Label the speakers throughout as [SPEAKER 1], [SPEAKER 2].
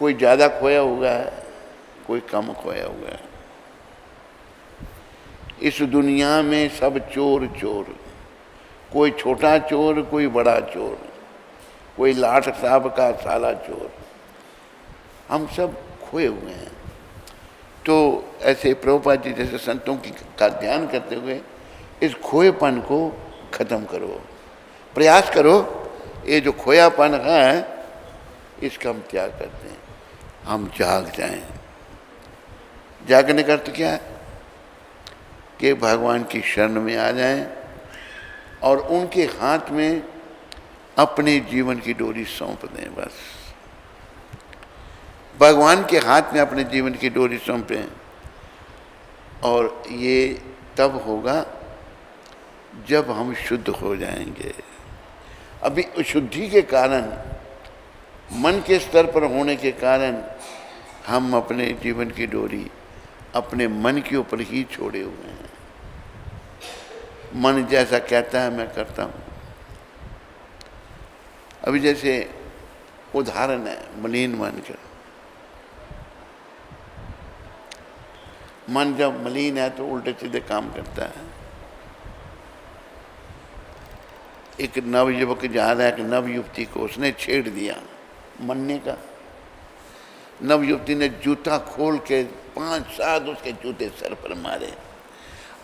[SPEAKER 1] कोई ज़्यादा खोया हुआ है, कोई कम खोया हुआ है। इस दुनिया में सब चोर चोर, कोई छोटा चोर, कोई बड़ा चोर, कोई लाट साहब का साला चोर, हम सब खोए हुए हैं। तो ऐसे प्रभुपाद जी जैसे संतों की का ध्यान करते हुए इस खोएपन को खत्म करो, प्रयास करो। ये जो खोयापन है इसका हम त्याग करते हैं, हम जाग जाएं। जागने का अर्थ क्या है कि भगवान की शरण में आ जाएं और उनके हाथ में अपने जीवन की डोरी सौंप दें। बस भगवान के हाथ में अपने जीवन की डोरी सौंपें, और ये तब होगा जब हम शुद्ध हो जाएंगे। अभी अशुद्धि के कारण, मन के स्तर पर होने के कारण हम अपने जीवन की डोरी अपने मन के ऊपर ही छोड़े हुए हैं। मन जैसा कहता है मैं करता हूँ। अभी जैसे उदाहरण है मलिन मन का। मन जब मलिन है तो उल्टे सीधे काम करता है। एक नवयुवक जा रहा है कि नव युवती को उसने छेड़ दिया मन्ने का। नव युवती ने जूता खोल के 5-7 उसके जूते सर पर मारे।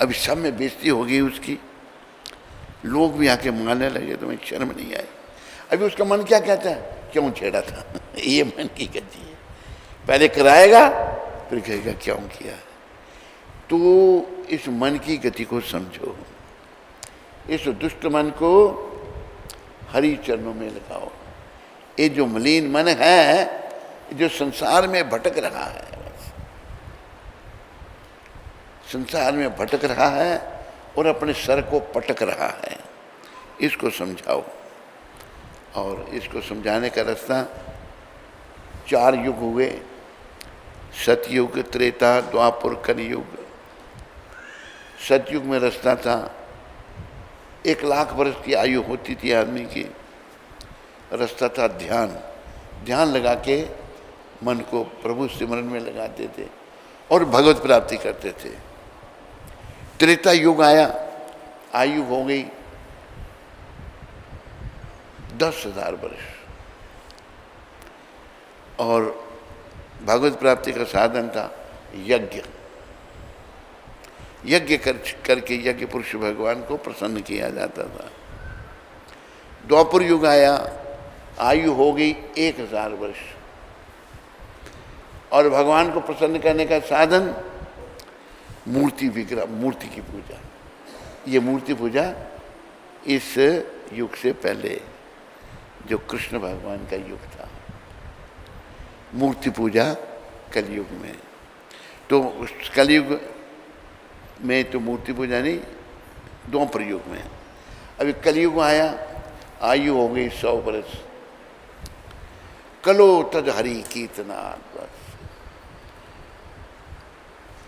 [SPEAKER 1] अभी सब में बेइज्जती हो गई उसकी, लोग भी आके मारने लगे, तो मैं शर्म नहीं आई। अभी उसका मन क्या कहता है, क्यों छेड़ा था ये मन की गति है। पहले कराएगा फिर कहेगा क्यों किया। तो इस मन की गति को समझो, इस दुष्ट मन को हरि चरणों में लगाओ। ये जो मलिन मन है, जो संसार में भटक रहा है, संसार में भटक रहा है और अपने सर को पटक रहा है, इसको समझाओ। और इसको समझाने का रास्ता 4 युग हुए, सतयुग, त्रेता, द्वापर, कलयुग। सतयुग में रास्ता था, 1 लाख वर्ष की आयु होती थी आदमी की। रास्ता था ध्यान, ध्यान लगा के मन को प्रभु सिमरन में लगाते थे और भगवत प्राप्ति करते थे। त्रेता युग आया, आयु हो गई 10,000 वर्ष, और भगवत प्राप्ति का साधन था यज्ञ। यज्ञ करके यज्ञ पुरुष भगवान को प्रसन्न किया जाता था। द्वापर युग आया, आयु हो गई 1,000 वर्ष, और भगवान को प्रसन्न करने का साधन मूर्ति विग्रह, मूर्ति की पूजा। ये मूर्ति पूजा इस युग से पहले जो कृष्ण भगवान का युग था, मूर्ति पूजा कलयुग में। तो उस कलयुग में तो मूर्ति पूजा नहीं, द्वापर युग में। अभी कलयुग आया, आयु हो गई 100 वर्ष। कलो तद हरि कीर्तनात्। बस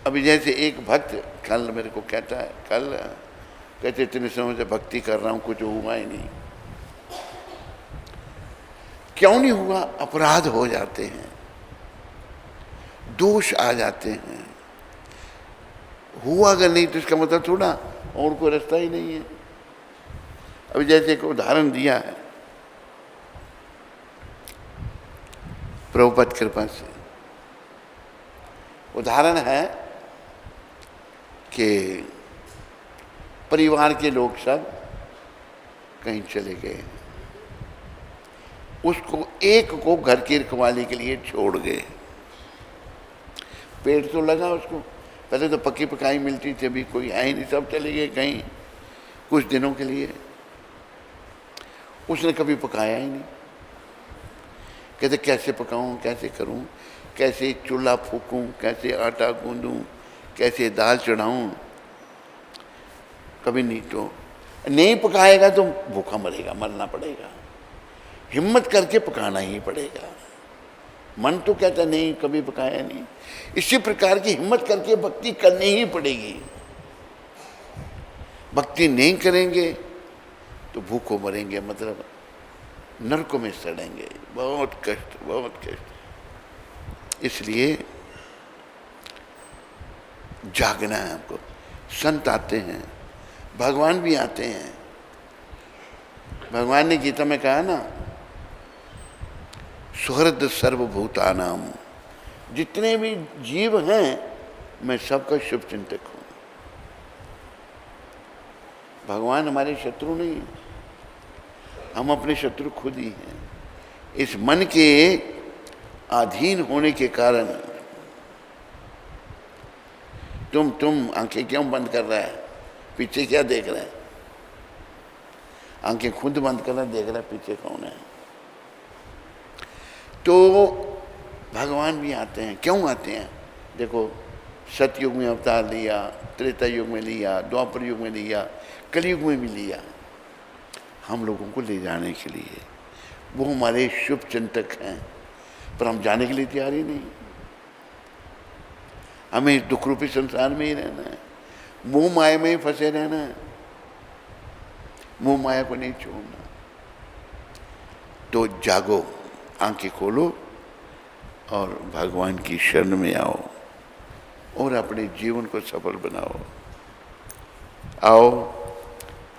[SPEAKER 1] अभी जैसे एक भक्त कल मेरे को कहता है, कल कहते इतने समय से भक्ति कर रहा हूँ, कुछ हुआ ही नहीं। क्यों नहीं हुआ? अपराध हो जाते हैं, दोष आ जाते हैं। हुआ अगर नहीं तो इसका मतलब थोड़ा और कोई रास्ता ही नहीं है। अभी जैसे एक उदाहरण दिया है प्रभुपद कृपा से। उदाहरण है कि परिवार के लोग सब कहीं चले गए, उसको एक को घर की रखवाली के लिए छोड़ गए। पेट तो लगा उसको, पहले तो पक्की पकाई मिलती थी, अभी कोई है ही नहीं, सब चले गए कहीं कुछ दिनों के लिए। उसने कभी पकाया ही नहीं। कहते कैसे पकाऊं, कैसे करूं, कैसे चूल्हा फूकूं, कैसे आटा गूंदूं, कैसे दाल चढ़ाऊं। कभी नहीं। तो नहीं पकाएगा तो भूखा मरेगा, मरना पड़ेगा। हिम्मत करके पकाना ही पड़ेगा। मन तो कहता नहीं, कभी पकाया नहीं। इसी प्रकार की हिम्मत करके भक्ति करनी ही पड़ेगी। भक्ति नहीं करेंगे तो भूखों मरेंगे, मतलब नरकों में सड़ेंगे। बहुत कष्ट, बहुत कष्ट। इसलिए जागना है हमको। संत आते हैं, भगवान भी आते हैं। भगवान ने गीता में कहा ना, सुहृद सर्वभूतानाम, जितने भी जीव हैं मैं सबका शुभ चिंतक हूं। भगवान हमारे शत्रु नहीं है, हम अपने शत्रु खुद ही हैं। इस मन के अधीन होने के कारण तुम आंखें क्यों बंद कर रहा है, पीछे क्या देख रहा है? आंखें खुद बंद कर रहा है, देख रहा है पीछे कौन है। तो भगवान भी आते हैं। क्यों आते हैं? देखो, सतयुग में अवतार लिया, त्रेता युग में लिया, द्वापर युग में लिया, कलयुग में भी लिया, हम लोगों को ले जाने के लिए। वो हमारे शुभ चिंतक हैं, पर हम जाने के लिए तैयार ही नहीं। हमें इस दुख रूपी संसार में ही रहना है, मोह माया में ही फंसे रहना है, मोह माया को नहीं छोड़ना। तो जागो, आंखें खोलो और भगवान की शरण में आओ और अपने जीवन को सफल बनाओ। आओ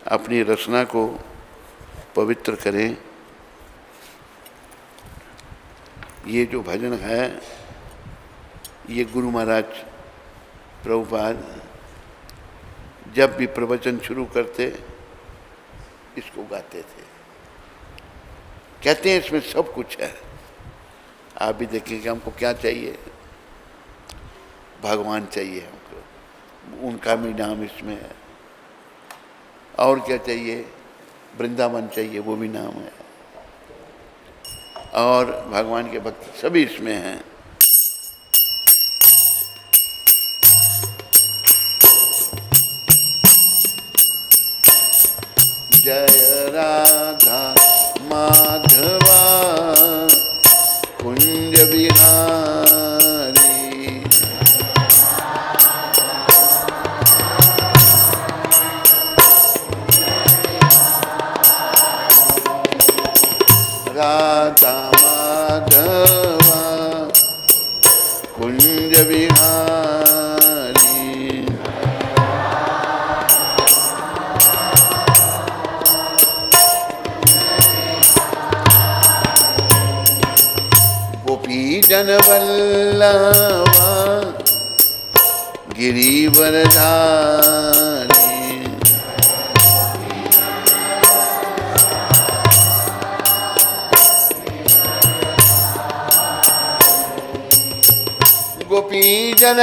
[SPEAKER 1] अपनी रचना को पवित्र करें। ये जो भजन है, ये गुरु महाराज प्रभुपाद जब भी प्रवचन शुरू करते इसको गाते थे। कहते हैं इसमें सब कुछ है। आप भी देखेंगे हमको क्या चाहिए, भगवान चाहिए हमको, उनका भी नाम इसमें है। और क्या चाहिए? वृंदावन चाहिए, वो भी नाम है। और भगवान के भक्त सभी इसमें हैं। जय राधा माधवा कुंज बिहारी, राधा माधवा कुंज बिहारी, गोपी जन वल्लभा गिरिवरधारी, गोपी जन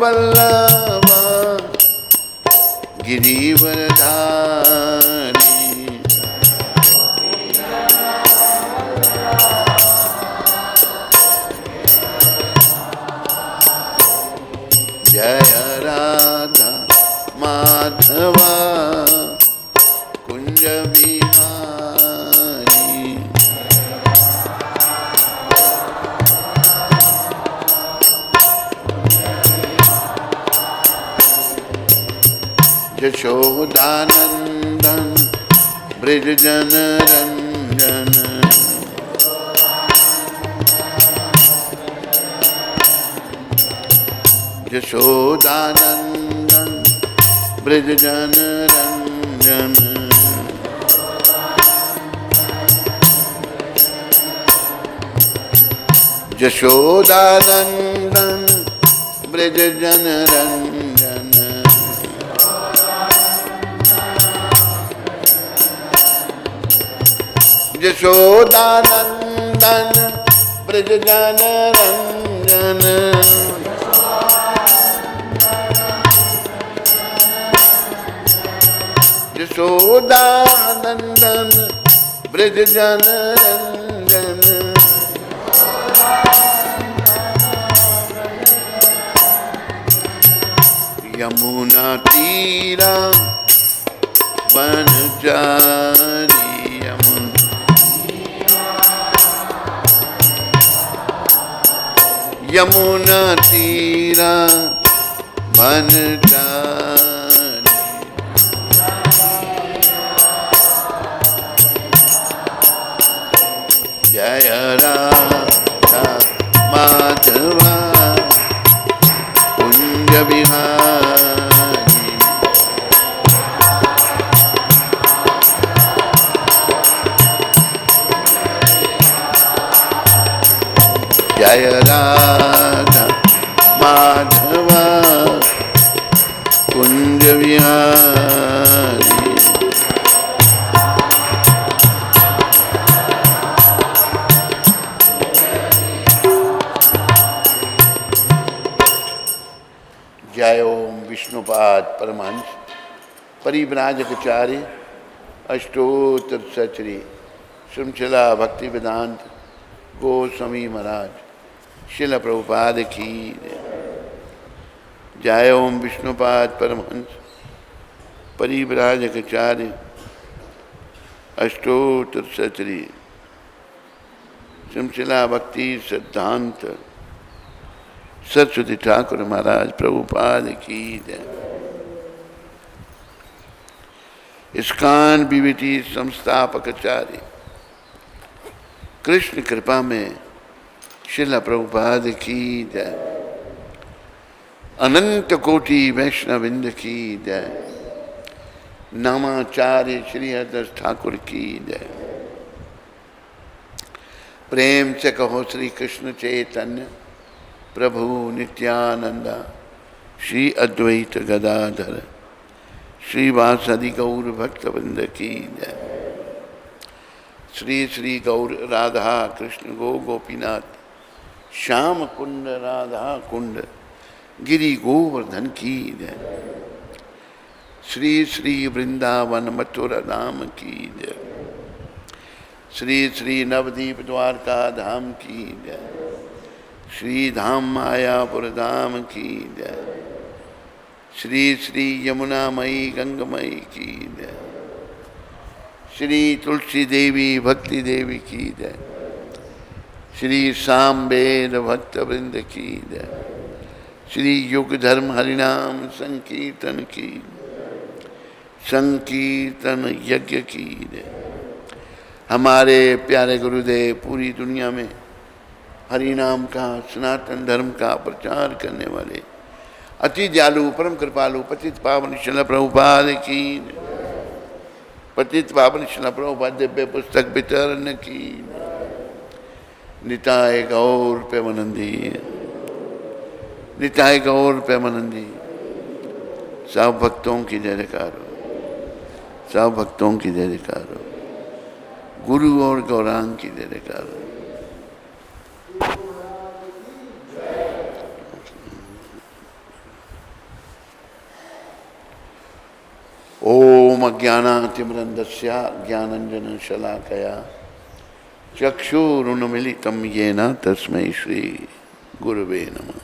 [SPEAKER 1] वल्लभा गिरिवरधारी, जय राधा माधवा कुंज बिहारी, यशोदानंदन ब्रज जन रंजन, यशोदानंदन ब्रज जन रंजन, यशोदानंदन ब्रज जन रंजन, यशोदानंदन ब्रज जन रंजन, यशोदानंदन ब्रज जन रंजन, यमुना तीरा बनचारी, यमुना तीरा बनचारी, जय राधा माधवा जय राधा माधवा कुंज विहारी। जय ओम विष्णुपाद परमहंस परिव्राजकाचार्य अष्टोत्तर सचरी श्रृंखला भक्ति वेदांत गोस्वामी महाराज शिल प्रभुपाद की। जय ओम विष्णुपाद परमहंस परिव्राजकाचार्य अष्टोत्तर सचरी श्रृंखला भक्ति सिद्धांत सरस्वती ठाकुर महाराज प्रभुपाद की जय। इस्कान बीवीटी संस्थापकाचार्य कृष्ण कृपा में शिला प्रभुपाद की जय। अनंत कोटि वैष्णविंद की जय। नामाचार्य श्री हरदास ठाकुर की जय। प्रेम से कहो श्री कृष्ण चैतन्य प्रभु नित्यानंदा श्री अद्वैत गदाधर श्रीवासदि गौर भक्तवृंद की जय। श्री श्री गौर राधा कृष्ण गो गोपीनाथ श्याम कुंड राधा कुंड गिरि गोवर्धन की जय। श्री श्री वृंदावन मथुरा धाम की जय। श्री श्री नवदीप द्वारका धाम की जय। श्री धाम मायापुर धाम की जय। श्री श्री यमुना मई गंगमयी की जय। श्री तुलसी देवी भक्ति देवी की जय। श्री सामवेद भक्त वृंद की जय। श्री युग धर्म हरिनाम संकीर्तन की संकीर्तन यज्ञ की जय। हमारे प्यारे गुरुदेव पूरी दुनिया में हरि नाम का सनातन धर्म का प्रचार करने वाले अति दयालु परम कृपालु पतित पावन शिला प्रभुपाद की। पतित पावन शिला प्रभुपाद दिव्य पुस्तक वितरण की। निताय गौर प्रेमानंदी निताय गौर प्रेमानंदी। सब भक्तों की जय जयकार हो। सब भक्तों की जय जयकार हो। गुरु और गौरांग की जय जयकार हो। ओम अज्ञानातिमरन्दस्य ज्ञानंजन शलाकया चक्षुरुन्मीलितं येन तस्मै श्री गुरुवे नमः।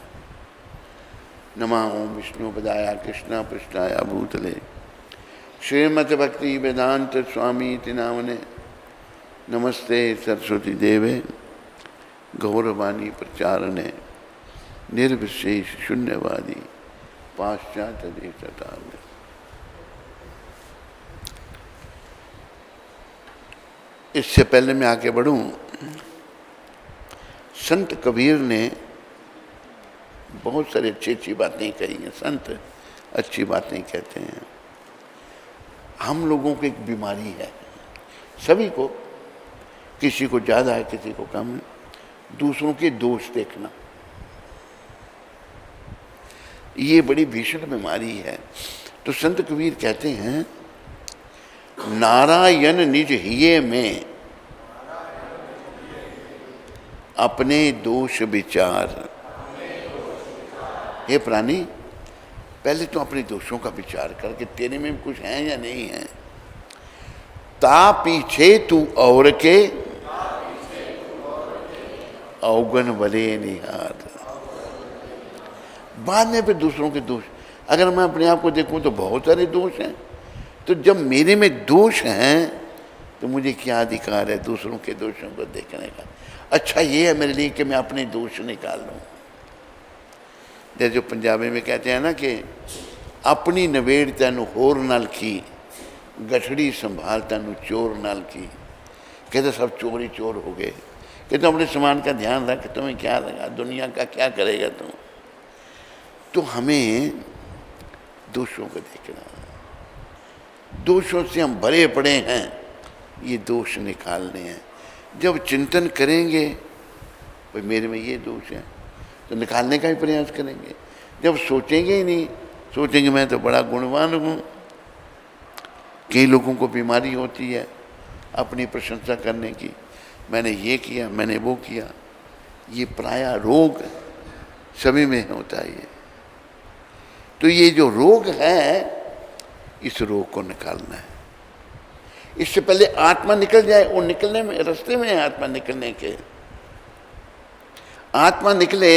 [SPEAKER 1] नमः ओम विष्णुपदाय कृष्ण पृष्ठाय भूतले श्रीमद् भक्ति वेदांत स्वामी नामने नमस्ते सरस्वती देवे गौरवाणी प्रचारणे निर्विशेष शून्यवादी पाश्चात्य देशतार्य। इससे पहले मैं आगे बढ़ूं, संत कबीर ने बहुत सारी अच्छी अच्छी बातें कही हैं। संत अच्छी बातें कहते हैं। हम लोगों को एक बीमारी है, सभी को, किसी को ज़्यादा है किसी को कम है, दूसरों के दोष देखना। ये बड़ी भीषण बीमारी है। तो संत कबीर कहते हैं नारायण निज हिये में अपने दोष विचार। हे प्राणी, पहले तो अपने दोषों का विचार करके तेरे में कुछ है या नहीं है। ता पीछे तू और के अवगन भले निहार। बाद में फिर दूसरों के दोष, अगर मैं अपने आप को देखूं तो बहुत सारे दोष हैं। तो जब मेरे में दोष हैं तो मुझे क्या अधिकार है दूसरों के दोषों को देखने का। अच्छा ये है मेरे लिए कि मैं अपने दोष निकाल लूँ। जैसे जो पंजाबी में कहते हैं ना कि अपनी नवेड़ तैनू होर नाल की, गठड़ी संभाल तैनू चोर नाल की। कहते सब चोर ही चोर हो गए। कहते अपने सामान का ध्यान रख, तुम्हें क्या लगा, दुनिया का क्या करेगा तुम। तो हमें दोषों को देखना, दोषों से हम भरे पड़े हैं, ये दोष निकालने हैं। जब चिंतन करेंगे कोई मेरे में ये दोष है, तो निकालने का ही प्रयास करेंगे। जब सोचेंगे ही नहीं, सोचेंगे मैं तो बड़ा गुणवान हूँ। कई लोगों को बीमारी होती है अपनी प्रशंसा करने की, मैंने ये किया, मैंने वो किया। ये प्रायः रोग सभी में होता है ये। तो ये जो रोग है, इस रोग को निकालना है। इससे पहले आत्मा निकल जाए, वो निकलने में रास्ते में है आत्मा निकलने के। आत्मा निकले,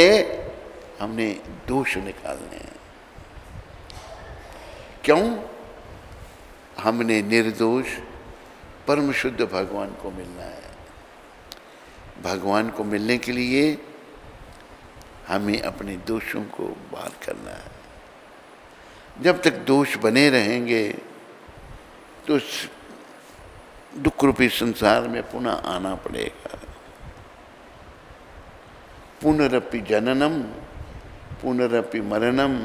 [SPEAKER 1] हमने दोष निकालने हैं। क्यों? हमने निर्दोष परम शुद्ध भगवान को मिलना है। भगवान को मिलने के लिए हमें अपने दोषों को बाहर करना है। जब तक दोष बने रहेंगे तो दुख रूपी संसार में पुनः आना पड़ेगा। पुनरपि जननम पुनरपि मरणम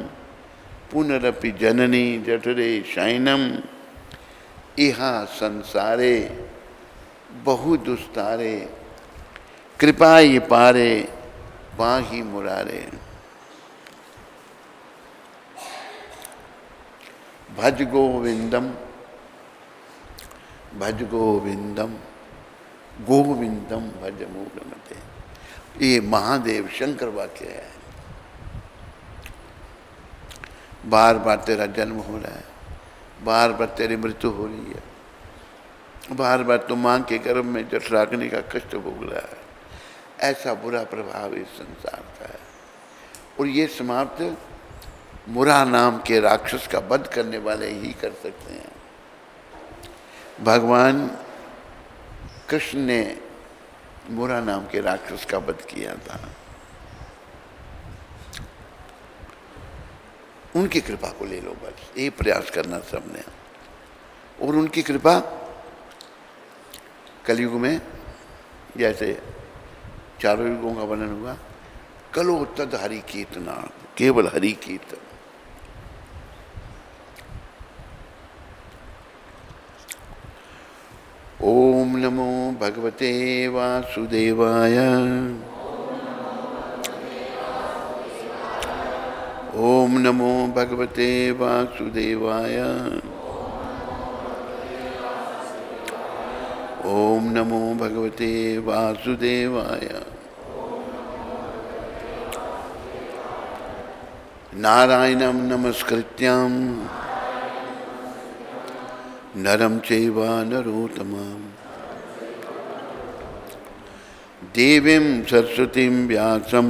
[SPEAKER 1] पुनरपि जननी जठरे शयनम इहा संसारे बहु दुस्तारे कृपा ये पारे बाही मुरारे। भज गोविंदम भज गोविंदम गोविंदम भज मूलमते। ये महादेव शंकर वाक्य है। बार बार तेरा जन्म हो रहा है, बार बार तेरी मृत्यु हो रही है, बार बार तुम मां के गर्भ में जठराग्नि का कष्ट भोग रहा है। ऐसा बुरा प्रभाव इस संसार का है। और ये समाप्त मुरा नाम के राक्षस का वध करने वाले ही कर सकते हैं। भगवान कृष्ण ने मुरा नाम के राक्षस का वध किया था। उनकी कृपा को ले लो, बस ये प्रयास करना सबने। और उनकी कृपा कलयुग में जैसे चारों युगों का वर्णन हुआ, कलो तद हरि कीर्तना, केवल हरि कीर्तन। ओम नमो भगवते वासुदेवाय। ओम नमो भगवते वासुदेवाय। ओम नमो भगवते वासुदेवाय। नारायणं नमस्कृत्यं नरं चैव नरोत्तमं देवीं सरस्वतीं व्यासं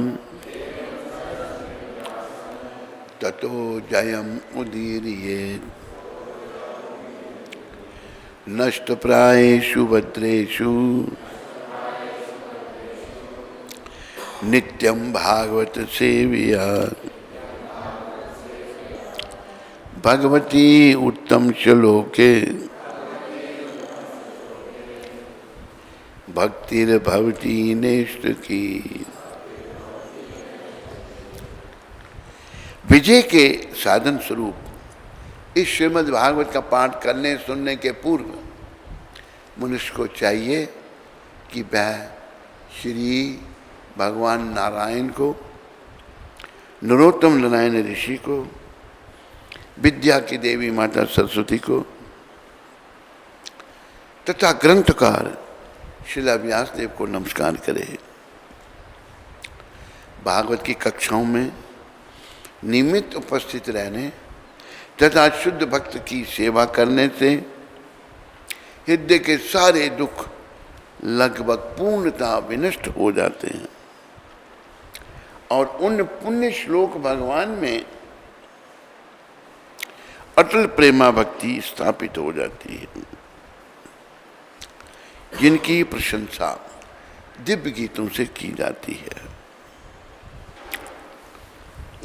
[SPEAKER 1] ततो जयम् उदीरयेत्। नष्टप्रायेषु भद्रेषु नित्यं भागवत सेवया। भगवती उत्तम श्लोके भक्तिर्भवती नेष्ट की। विजय के साधन स्वरूप इस श्रीमद् भागवत का पाठ करने सुनने के पूर्व मनुष्य को चाहिए कि वह श्री भगवान नारायण को, नरोत्तम नारायण ऋषि को, विद्या की देवी माता सरस्वती को तथा ग्रंथकार श्रील व्यासदेव को नमस्कार करे। भागवत की कक्षाओं में नियमित उपस्थित रहने तथा शुद्ध भक्त की सेवा करने से हृदय के सारे दुख लगभग पूर्णतः विनष्ट हो जाते हैं और उन पुण्य श्लोक भगवान में अटल प्रेमा भक्ति स्थापित हो जाती है, जिनकी प्रशंसा दिव्य गीतों से की जाती है।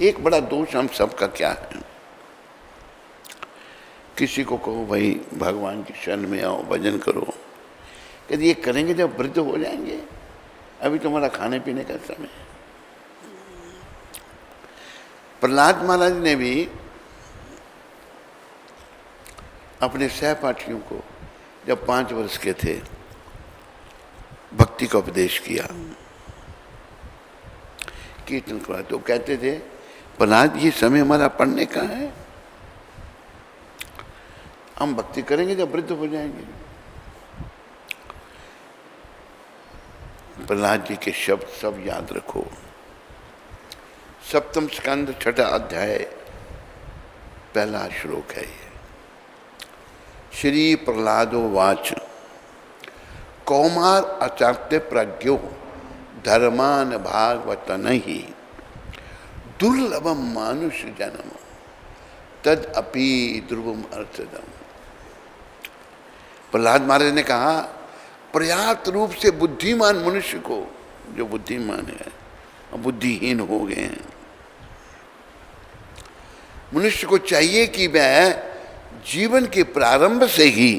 [SPEAKER 1] एक बड़ा दोष हम सबका क्या है, किसी को कहो भाई भगवान की शरण में आओ, भजन करो, कहते ये करेंगे जब वृद्ध हो जाएंगे, अभी तुम्हारा खाने पीने का समय। प्रहलाद महाराज ने भी अपने सहपाठियों को जब 5 वर्ष के थे भक्ति का उपदेश किया। कीर्तन करवाए। तो कहते थे प्रहलाद ये समय हमारा पढ़ने का है, हम भक्ति करेंगे जब वृद्ध हो जाएंगे। प्रहलाद जी के शब्द सब याद रखो। सप्तम स्कंद 6ठा अध्याय पहला श्लोक है ये। श्री प्रहलादो वाच कौमार अचात्य प्रज्ञो धर्मान भागवतन ही दुर्लभम मानुष जन्म तद अपि ध्रुवम अर्थदम। प्रहलाद महाराज ने कहा पर्याप्त रूप से बुद्धिमान मनुष्य को, जो बुद्धिमान है बुद्धिहीन हो गए हैं, मनुष्य को चाहिए कि वह जीवन के प्रारंभ से ही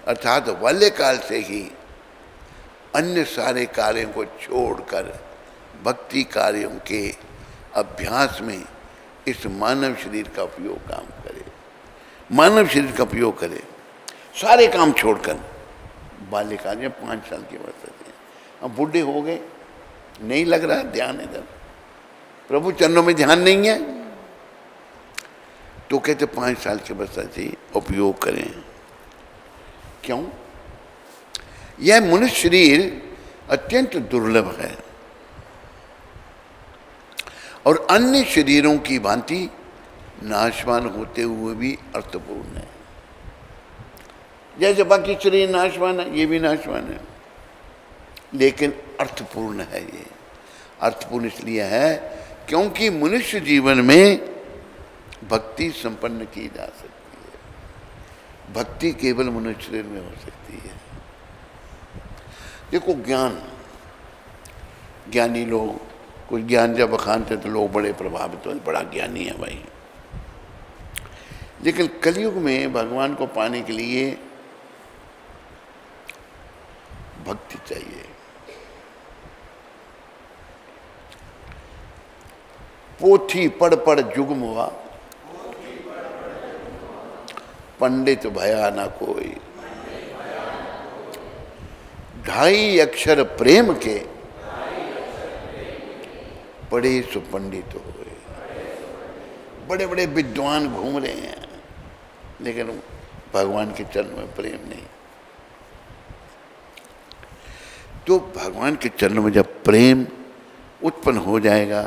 [SPEAKER 1] अर्थात बाल्यकाल से ही अन्य सारे कार्यों को छोड़कर भक्ति कार्यों के अभ्यास में इस मानव शरीर का उपयोग काम करे, मानव शरीर का उपयोग करे, सारे काम छोड़कर। बाल्यकाल में 5 साल की अवस्था थी, अब बूढ़े हो गए, नहीं लग रहा ध्यान इधर, प्रभु चरणों में ध्यान नहीं है, तो कहते 5 साल की अवस्था से उपयोग करें। क्यों? यह मनुष्य शरीर अत्यंत दुर्लभ है और अन्य शरीरों की भांति नाशवान होते हुए भी अर्थपूर्ण है। जैसे बाकी शरीर नाशवान है, ये भी नाशवान है, लेकिन अर्थपूर्ण है। ये अर्थपूर्ण इसलिए है क्योंकि मनुष्य जीवन में भक्ति संपन्न की जा सकती है। भक्ति केवल मनुष्य शरीर में हो सकती है। देखो ज्ञान, ज्ञानी लोग, कुछ ज्ञान जब बखानते तो लोग बड़े प्रभावित होते, बड़ा ज्ञानी है भाई। लेकिन कलयुग में भगवान को पाने के लिए भक्ति चाहिए। पोथी पढ़ पढ़ जुगम हुआ, पंडित भया ना कोई, ढाई अक्षर प्रेम के पढ़े सो पंडित हुए। बड़े बड़े विद्वान घूम रहे हैं, लेकिन भगवान के चरण में प्रेम नहीं। तो भगवान के चरणों में जब प्रेम उत्पन्न हो जाएगा,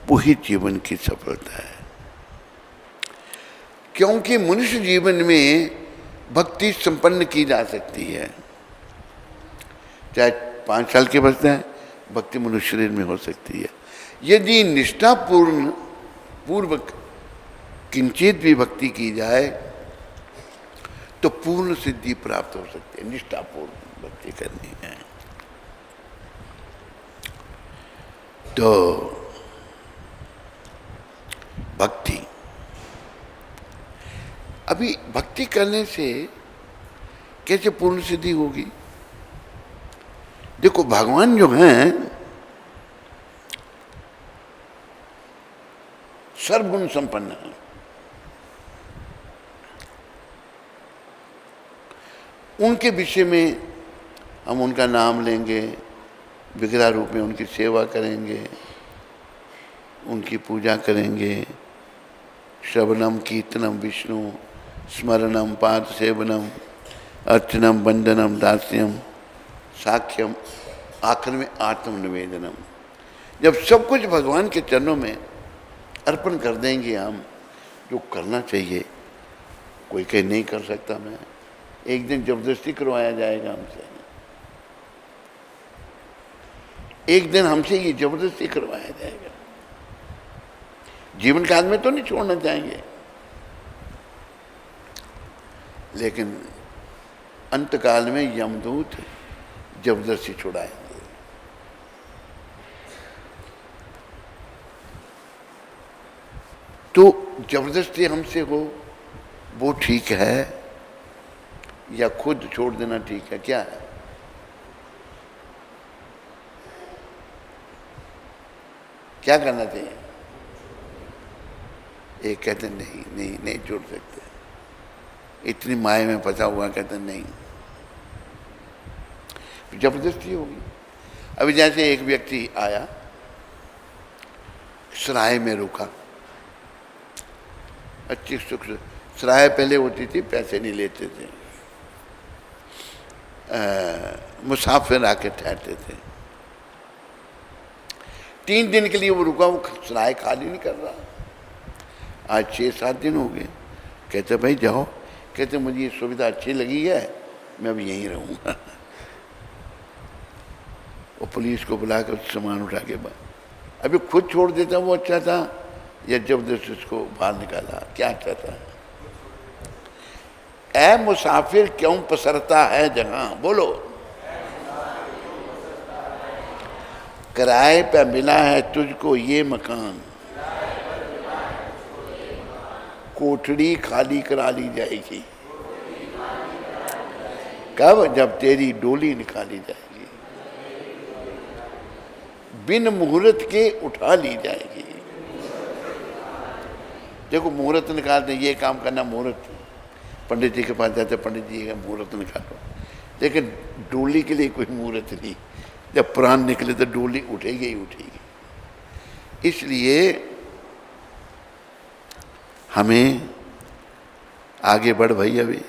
[SPEAKER 1] वही जीवन की सफलता है। क्योंकि मनुष्य जीवन में भक्ति संपन्न की जा सकती है। चाहे 5 साल की अवस्था है, भक्ति मनुष्य शरीर में हो सकती है। यदि निष्ठापूर्ण पूर्वक किंचित भी भक्ति की जाए तो पूर्ण सिद्धि प्राप्त हो सकती है। निष्ठापूर्ण भक्ति करनी है तो भक्ति, अभी भक्ति करने से कैसे पूर्ण सिद्धि होगी? देखो भगवान जो हैं सर्वगुण संपन्न है। उनके विषय में हम उनका नाम लेंगे, विग्रह रूप में उनकी सेवा करेंगे, उनकी पूजा करेंगे। श्रवणम कीर्तनम विष्णु स्मरणम पाद सेवनम अर्चनम वंदनम दास्यम साक्ष्यम, आखिर में आत्म निवेदनम। जब सब कुछ भगवान के चरणों में अर्पण कर देंगे हम, जो करना चाहिए, कोई कहीं नहीं कर सकता मैं, एक दिन जबरदस्ती करवाया जाएगा हमसे, एक दिन हमसे ये जबरदस्ती करवाया जाएगा। जीवन काल में तो नहीं छोड़ना चाहेंगे, लेकिन अंतकाल में यमदूत जबरदस्ती छुड़ाएंगे। तो जबरदस्ती हमसे हो वो ठीक है या खुद छोड़ देना ठीक है? क्या है? क्या करना चाहिए? एक कहते नहीं नहीं नहीं छोड़ सकते, इतनी माया में फंसा हुआ, कहते नहीं, जबरदस्ती होगी। अभी जैसे एक व्यक्ति आया, सराय में रुका। अच्छी सुख सराय पहले होती थी, पैसे नहीं लेते थे, मुसाफिर आके ठहरते थे। 3 दिन के लिए वो रुका, वो सराय खाली नहीं कर रहा। आज 6-7 दिन हो गए। कहते भाई जाओ। कहते मुझे ये सुविधा अच्छी लगी है, मैं अब यहीं रहूँगा। वो पुलिस को बुला कर सामान उठा के अभी खुद छोड़ देता वो अच्छा था, या जबरदस्ती उसको बाहर निकाला? क्या अच्छा था? ऐ मुसाफिर क्यों पसरता है जहां, बोलो। किराए पे मिला है तुझको ये मकान, कोठड़ी खाली करा ली जाएगी। कब? जब तेरी डोली निकाली जाएगी, बिन मुहूर्त के उठा ली जाएगी। देखो मुहूर्त निकालते, ये काम करना मुहूर्त, पंडित जी के पास जाते, पंडित जी का मुहूर्त निकालो, लेकिन डोली के लिए कोई मुहूर्त नहीं। जब प्राण निकले तो डोली उठेगी ही उठेगी। इसलिए हमें आगे बढ़ भाई, अभी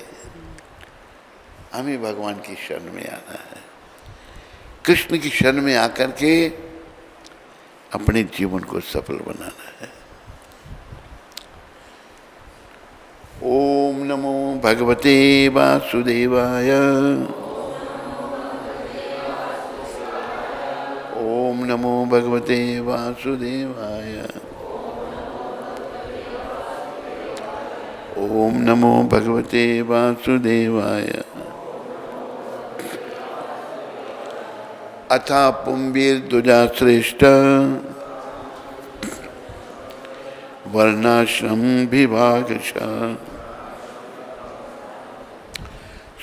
[SPEAKER 1] हमें भगवान की शरण में आना है, कृष्ण की शरण में आकर के अपने जीवन को सफल बनाना है। ओम नमो भगवते वासुदेवाय। ओम नमो भगवते वासुदेवाय। ओम नमो भगवते वासुदेवाय। अथा पुंबीर्द्विजा श्रेष्ठ वर्णाश्रम विभागशः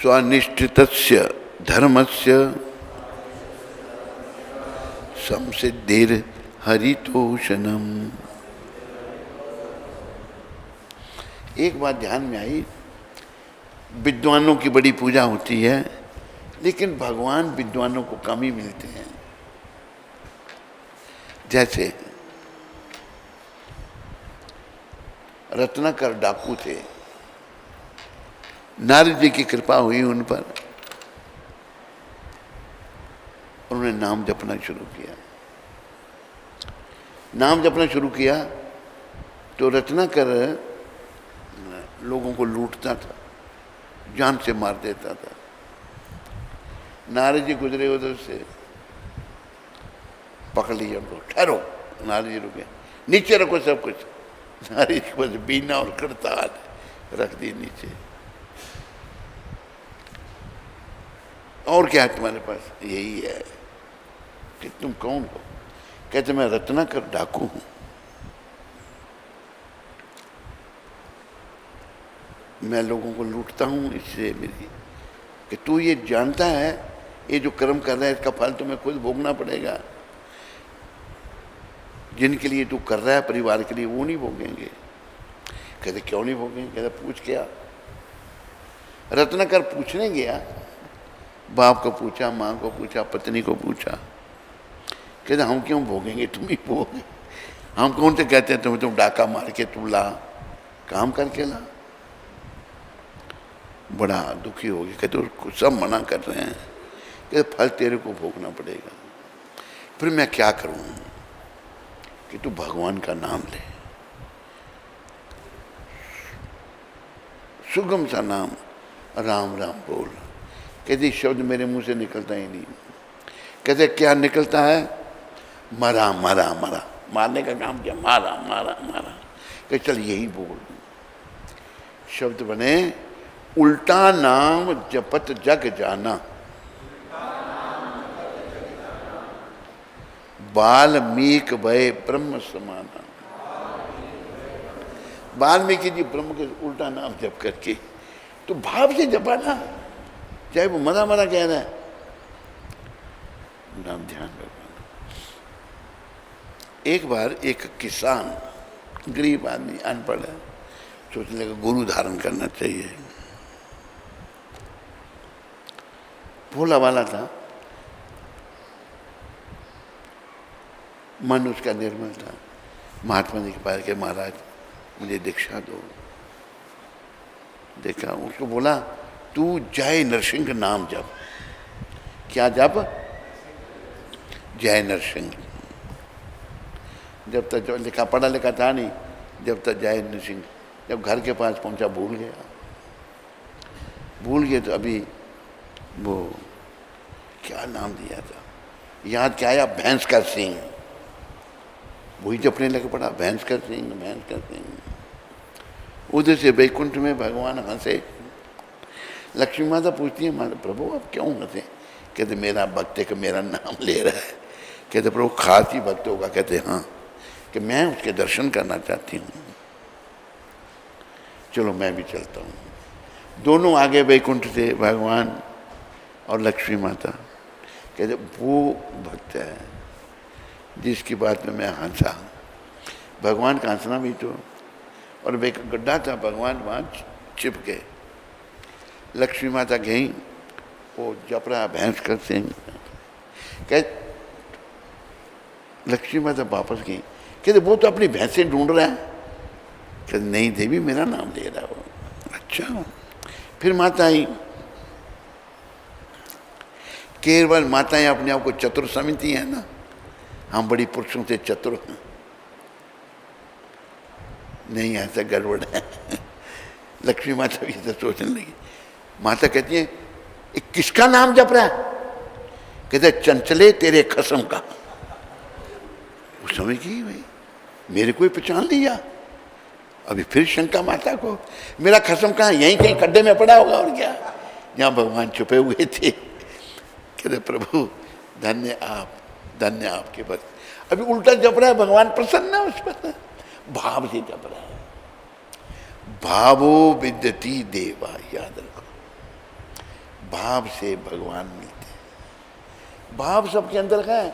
[SPEAKER 1] स्वनिष्ठितस्य धर्मस्य संसिद्धिर हरितोषणम। एक बात ध्यान में आई, विद्वानों की बड़ी पूजा होती है, लेकिन भगवान विद्वानों को कम ही मिलते हैं। जैसे रत्नाकर डाकू थे, नारद जी की कृपा हुई उन पर, उन्होंने नाम जपना शुरू किया। नाम जपना शुरू किया तो रत्नाकर लोगों को लूटता था, जान से मार देता था। नारद जी गुजरे उधर से, पकड़ लिया उनको, ठहरो। नारद जी रुके, नीचे रखो सब कुछ। नारद जी के पास बीना और करताल रख दी नीचे। और क्या है तुम्हारे पास? यही है कि तुम कौन हो? कहते मैं रत्नाकर डाकू हूं। मैं लोगों को लूटता हूं, इससे मेरी कि तू ये जानता है ये जो कर्म कर रहा है इसका फल तुम्हें खुद भोगना पड़ेगा। जिनके लिए तू कर रहा है परिवार के लिए, वो नहीं भोगेंगे। कहते क्यों नहीं भोगेंगे? कहते पूछ क्या। रत्नाकर पूछने गया, बाप को पूछा, माँ को पूछा, पत्नी को पूछा। कहते हम क्यों भोगेंगे, तुम ही भोगे। हम कौन से कहते हैं तुम्हें, तुम डाका मार के तू ला, काम करके ला। बड़ा दुखी हो गया। कहते उसको सब मना कर रहे हैं, कहते फल तेरे को भोगना पड़ेगा। फिर मैं क्या करूं कि तू भगवान का नाम ले, सुगम सा नाम, राम राम बोल। कहते शब्द मेरे मुंह से निकलता ही नहीं। कहते क्या निकलता है? मरा मरा मरा, मारने का काम किया, मारा मारा मारा। कहते चल यही बोल। शब्द बने, उल्टा नाम जपत जग जाना, वाल्मीक भय ब्रह्म समाना। वाल्मीकि जी ब्रह्म के उल्टा नाम जप करके, तो भाव से जपाना, चाहे वो मरा मरा कह रहा है, नाम ध्यान रखना। एक बार एक किसान, गरीब आदमी, अनपढ़ है, सोचने लगा गुरु धारण करना चाहिए। भोला वाला था, मन उसका निर्मल था। महात्मा जी के पास के महाराज मुझे दीक्षा दो। देखा, उसको बोला तू जय नरसिंह नाम जप। क्या जप? जय नरसिंह। जब तक जो लिखा पढ़ा लिखा था नहीं, जब तक जय नरसिंह, जब घर के पास पहुंचा भूल गया। भूल गए तो अभी वो क्या नाम दिया था, याद क्या आया, भैंस का सिंह। वही जपने लगे पड़ा, भैंस का सिंह, भैंस का सिंह। उधर से बैकुंठ में भगवान हंसे। लक्ष्मी माता पूछती है, माता प्रभु आप क्यों हंसे? कहते मेरा भक्त का मेरा नाम ले रहा है। कहते प्रभु खास ही भक्त होगा? कहते हाँ, कि मैं उसके दर्शन करना चाहती हूँ, चलो मैं भी चलता हूँ। दोनों आगे बैकुंठ से, भगवान और लक्ष्मी माता। कहते वो भक्त है जिसकी बात में मैं हंसा। भगवान का हंसना भी तो, और वे गड्ढा था, भगवान वहाँ छिप गए। लक्ष्मी माता गई, वो जप रहा भैंस का सिंह। कह लक्ष्मी माता वापस गई। कहते वो तो अपनी भैंसें ढूंढ रहा है। कहते नहीं देवी मेरा नाम ले रहा हो। अच्छा, फिर माता आई। केवल माताएं अपने आप को चतुर समझती हैं ना, हम बड़ी पुरुषों से चतुर हैं। नहीं, ऐसा गड़बड़ है। लक्ष्मी माता भी ऐसा सोचने लगी। माता कहती है किसका नाम जप रहा है? कहते चंचले तेरे खसम का। वो समझ गई भाई मेरे को ही पहचान लिया। अभी फिर शंका माता को, मेरा खसम कहाँ, यहीं कहीं खड्डे में पड़ा होगा और क्या, जहाँ भगवान छुपे हुए थे। कहते प्रभु धन्य आप, धन्य आपके भक्त। अभी उल्टा जप रहा है, भगवान प्रसन्न है उस पर, भाव से जप रहा है। भावो विद्यति देवा, याद रखो, भाव से भगवान मिलते हैं। भाव सबके अंदर है,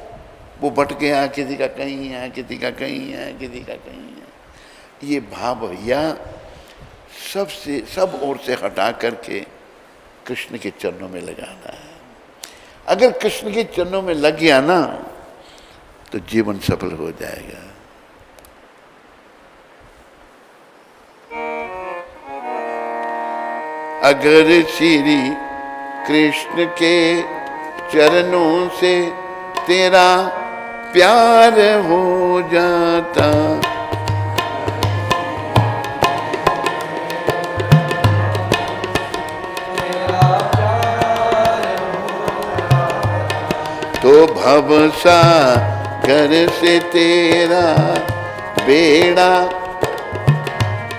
[SPEAKER 1] वो बट गया, किसी का कहीं है, किसी का कहीं है, किसी का कहीं है। ये भाव भैया सबसे सब ओर से हटा करके कृष्ण के चरणों में लगाना है। अगर कृष्ण के चरणों में लग गया ना तो जीवन सफल हो जाएगा। अगर श्री कृष्ण के चरणों से तेरा प्यार हो जाता, तो भवसागर से तेरा बेड़ा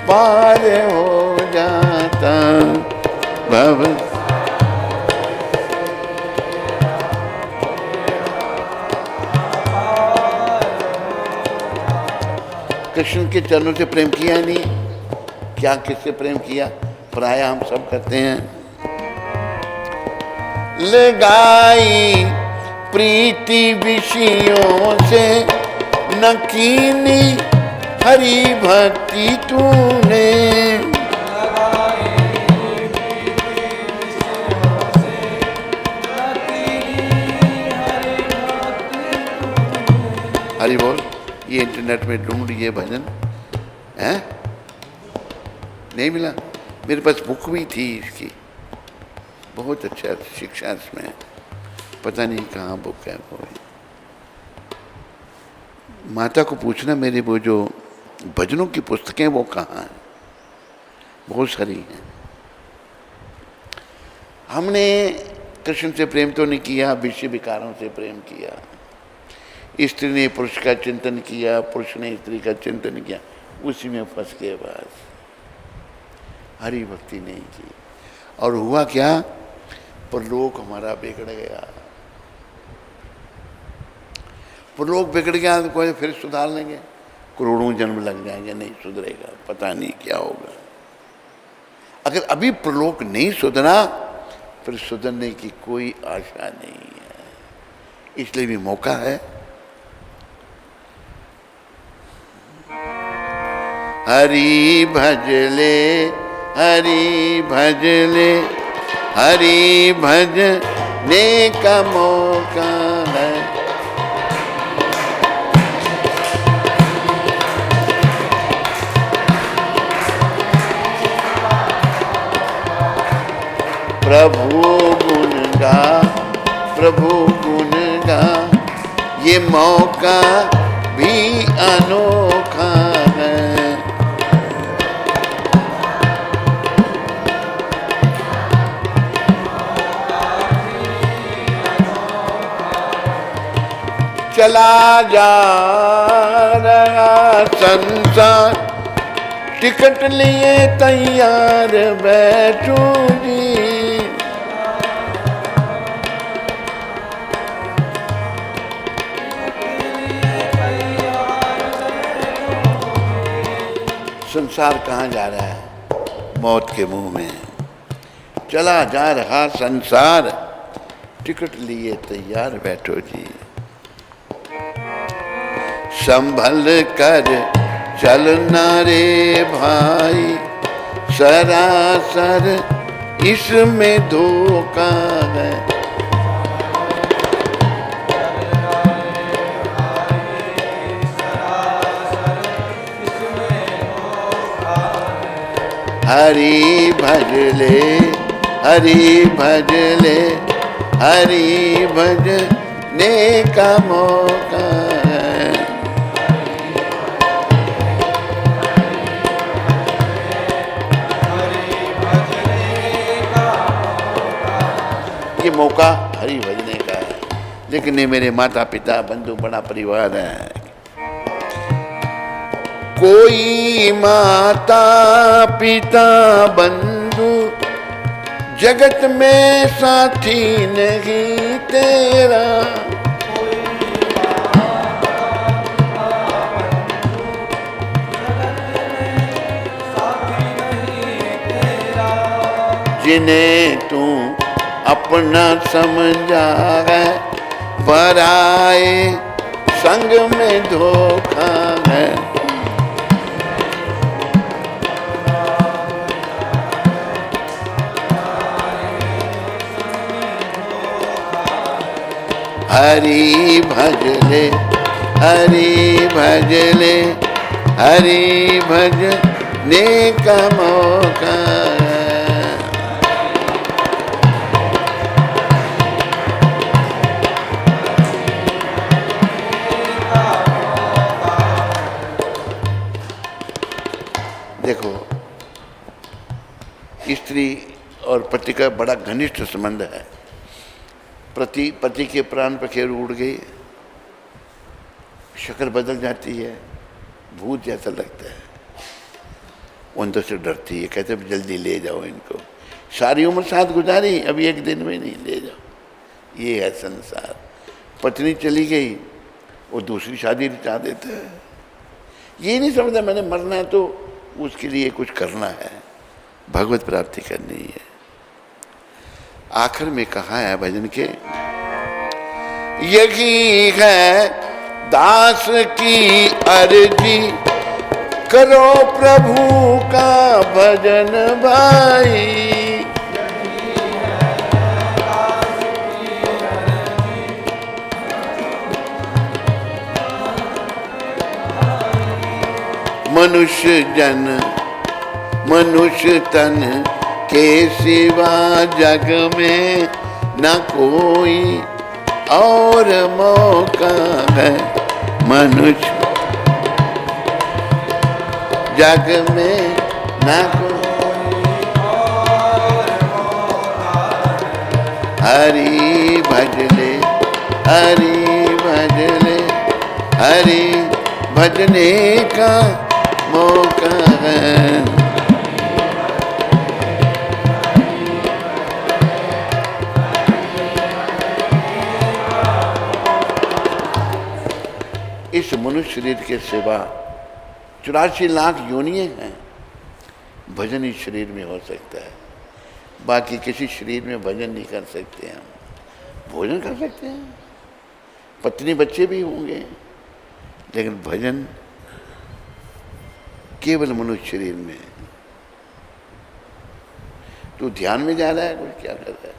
[SPEAKER 1] पार हो जाता। भव कृष्ण के चरणों से प्रेम किया नहीं, क्या किससे प्रेम किया? प्राय हम सब करते हैं। लगाई प्रीति विषयों से न कीनी हरि भक्ति तूने। हरि बोल। ये इंटरनेट में ढूंढ ये भजन है, नहीं मिला। मेरे पास बुक भी थी इसकी, बहुत अच्छा शिक्षा इसमें, पता नहीं कहाँ बुक है वो। माता को पूछना मेरे वो जो भजनों की पुस्तकें वो कहाँ हैं, बहुत सारी हैं। हमने कृष्ण से प्रेम तो नहीं किया, विषय विकारों से प्रेम किया। स्त्री ने पुरुष का चिंतन किया, पुरुष ने स्त्री का चिंतन किया, उसी में फंस के बस हरि भक्ति नहीं की। और हुआ क्या? परलोक हमारा बिगड़ गया। परलोक बिगड़ गया तो कोई फिर सुधार लेंगे, करोड़ों जन्म लग जाएंगे, नहीं सुधरेगा, पता नहीं क्या होगा। अगर अभी परलोक नहीं सुधरा फिर सुधरने की कोई आशा नहीं है। इसलिए भी मौका है। हरि भजले, हरि भजले, हरि भजने का मौका है। प्रभु गुण गा, प्रभु गुण गा, ये मौका भी अनोखा है। चला जा रहा संसार, टिकट लिए तैयार बैठो जी। संसार कहाँ जा रहा है? मौत के मुंह में। चला जा रहा संसार, टिकट लिए तैयार बैठो जी। संभल कर चलना रे भाई, सरासर इसमें धोखा है। हरि भज ले, हरि भज ले, हरि भजने का मौका है। ये मौका हरि भजने का है। लेकिन ये मेरे माता पिता बंधु बड़ा परिवार है। कोई माता पिता बंधु जगत में साथी नहीं तेरा। जिन्हें तू अपना समझा है, पराए संग में धोखा है। हरि भज ले, हरि भज ले, हरि भजने का मौका है। देखो, स्त्री और पति का बड़ा घनिष्ठ संबंध है। पति के प्राण पखेर उड़ गई, शक्ल बदल जाती है, भूत जैसा लगता है, उन से डरती है, कहते जल्दी ले जाओ इनको, सारी उम्र साथ गुजारी, अभी एक दिन में नहीं, ले जाओ। ये है संसार। पत्नी चली गई, वो दूसरी शादी रचा देता है। ये नहीं समझता मैंने मरना है तो उसके लिए कुछ करना है, भगवत प्राप्ति करनी है। आखिर में कहा है भजन के, यही है दास की अर्जी, करो प्रभु का भजन भाई। मनुष्य जन मनुष्य तन के सिवा जग में न कोई और मौका है। मनुष्य जग में न कोई और मौका है। हरि भज ले, हरि भज ले, हरि भजने का मौका है। इस मनुष्य शरीर के सिवा 84 लाख योनियां हैं, भजन इस शरीर में हो सकता है। बाकी किसी शरीर में भजन नहीं कर सकते हम। भोजन कर सकते हैं, पत्नी बच्चे भी होंगे, लेकिन भजन केवल मनुष्य शरीर में। तू ध्यान में जा रहा है, कुछ क्या कर रहा है?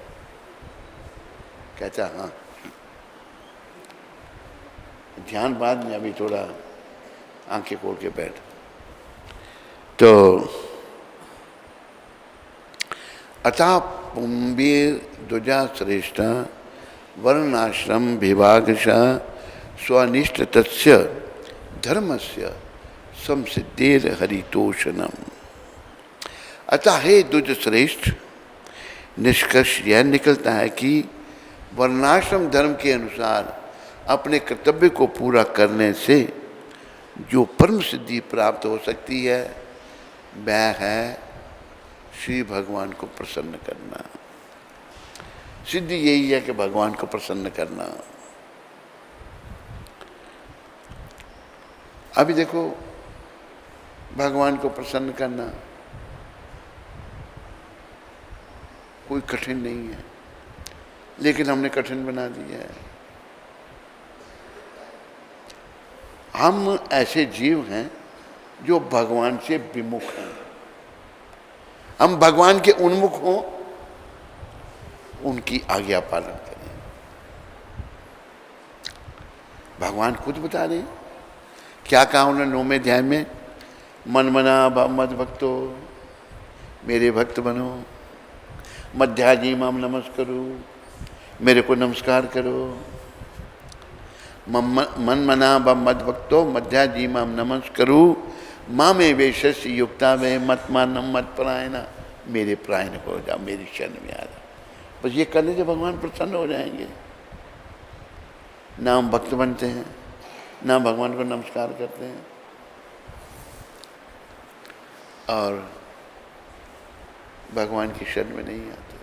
[SPEAKER 1] कहता हाँ ध्यान बाद में, अभी थोड़ा आंखें खोल के बैठ। तो अतः पुंबीर द्विजा श्रेष्ठा वर्णाश्रम विभागशः स्वनिष्ठ तस्य धर्मस्य संसिद्धेर हरितोषणम। अतः हे द्विज श्रेष्ठ, निष्कर्ष यह निकलता है कि वर्णाश्रम धर्म के अनुसार अपने कर्तव्य को पूरा करने से जो परम सिद्धि प्राप्त हो सकती है वह है श्री भगवान को प्रसन्न करना। सिद्धि यही है कि भगवान को प्रसन्न करना। अभी देखो, भगवान को प्रसन्न करना कोई कठिन नहीं है, लेकिन हमने कठिन बना दिया है। हम ऐसे जीव हैं जो भगवान से विमुख हैं। हम भगवान के उन्मुख हों, उनकी आज्ञा पालन करें। भगवान खुद बता रहे हैं, क्या कहा उन्होंने 9वें अध्याय में, मन मना मद भक्तो, मेरे भक्त बनो, मध्याजी माम नमस्करो, मेरे को नमस्कार करो। मन मना मद भक्तो मध्याजी माम नमस्करो, माँ में वेशस युक्ता में मत मानम मत परायणा, मेरे परायण हो जाओ, मेरी शरण में आ जाओ। बस ये करने से भगवान प्रसन्न हो जाएंगे। ना हम भक्त बनते हैं, ना भगवान को नमस्कार करते हैं, और भगवान की शरण में नहीं आते।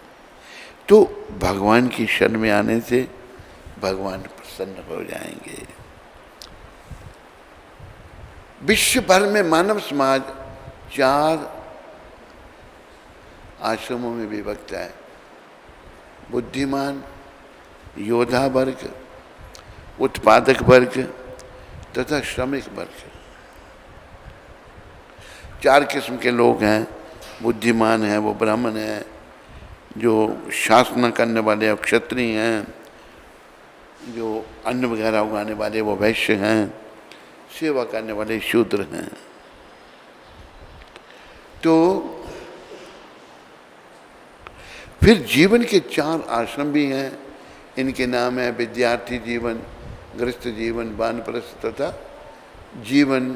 [SPEAKER 1] तो भगवान की शरण में आने से भगवान प्रसन्न हो जाएंगे। विश्व भर में मानव समाज 4 आश्रमों में विभक्त है। बुद्धिमान, योद्धा वर्ग, उत्पादक वर्ग तथा श्रमिक वर्ग। 4 किस्म के लोग हैं। बुद्धिमान है वो ब्राह्मण है, जो शासन करने वाले क्षत्रिय हैं, जो अन्न वगैरह उगाने वाले वो वैश्य हैं, सेवा करने वाले शूद्र हैं। तो फिर जीवन के 4 आश्रम भी हैं। इनके नाम है विद्यार्थी जीवन, गृहस्थ जीवन, वानप्रस्थ तथा जीवन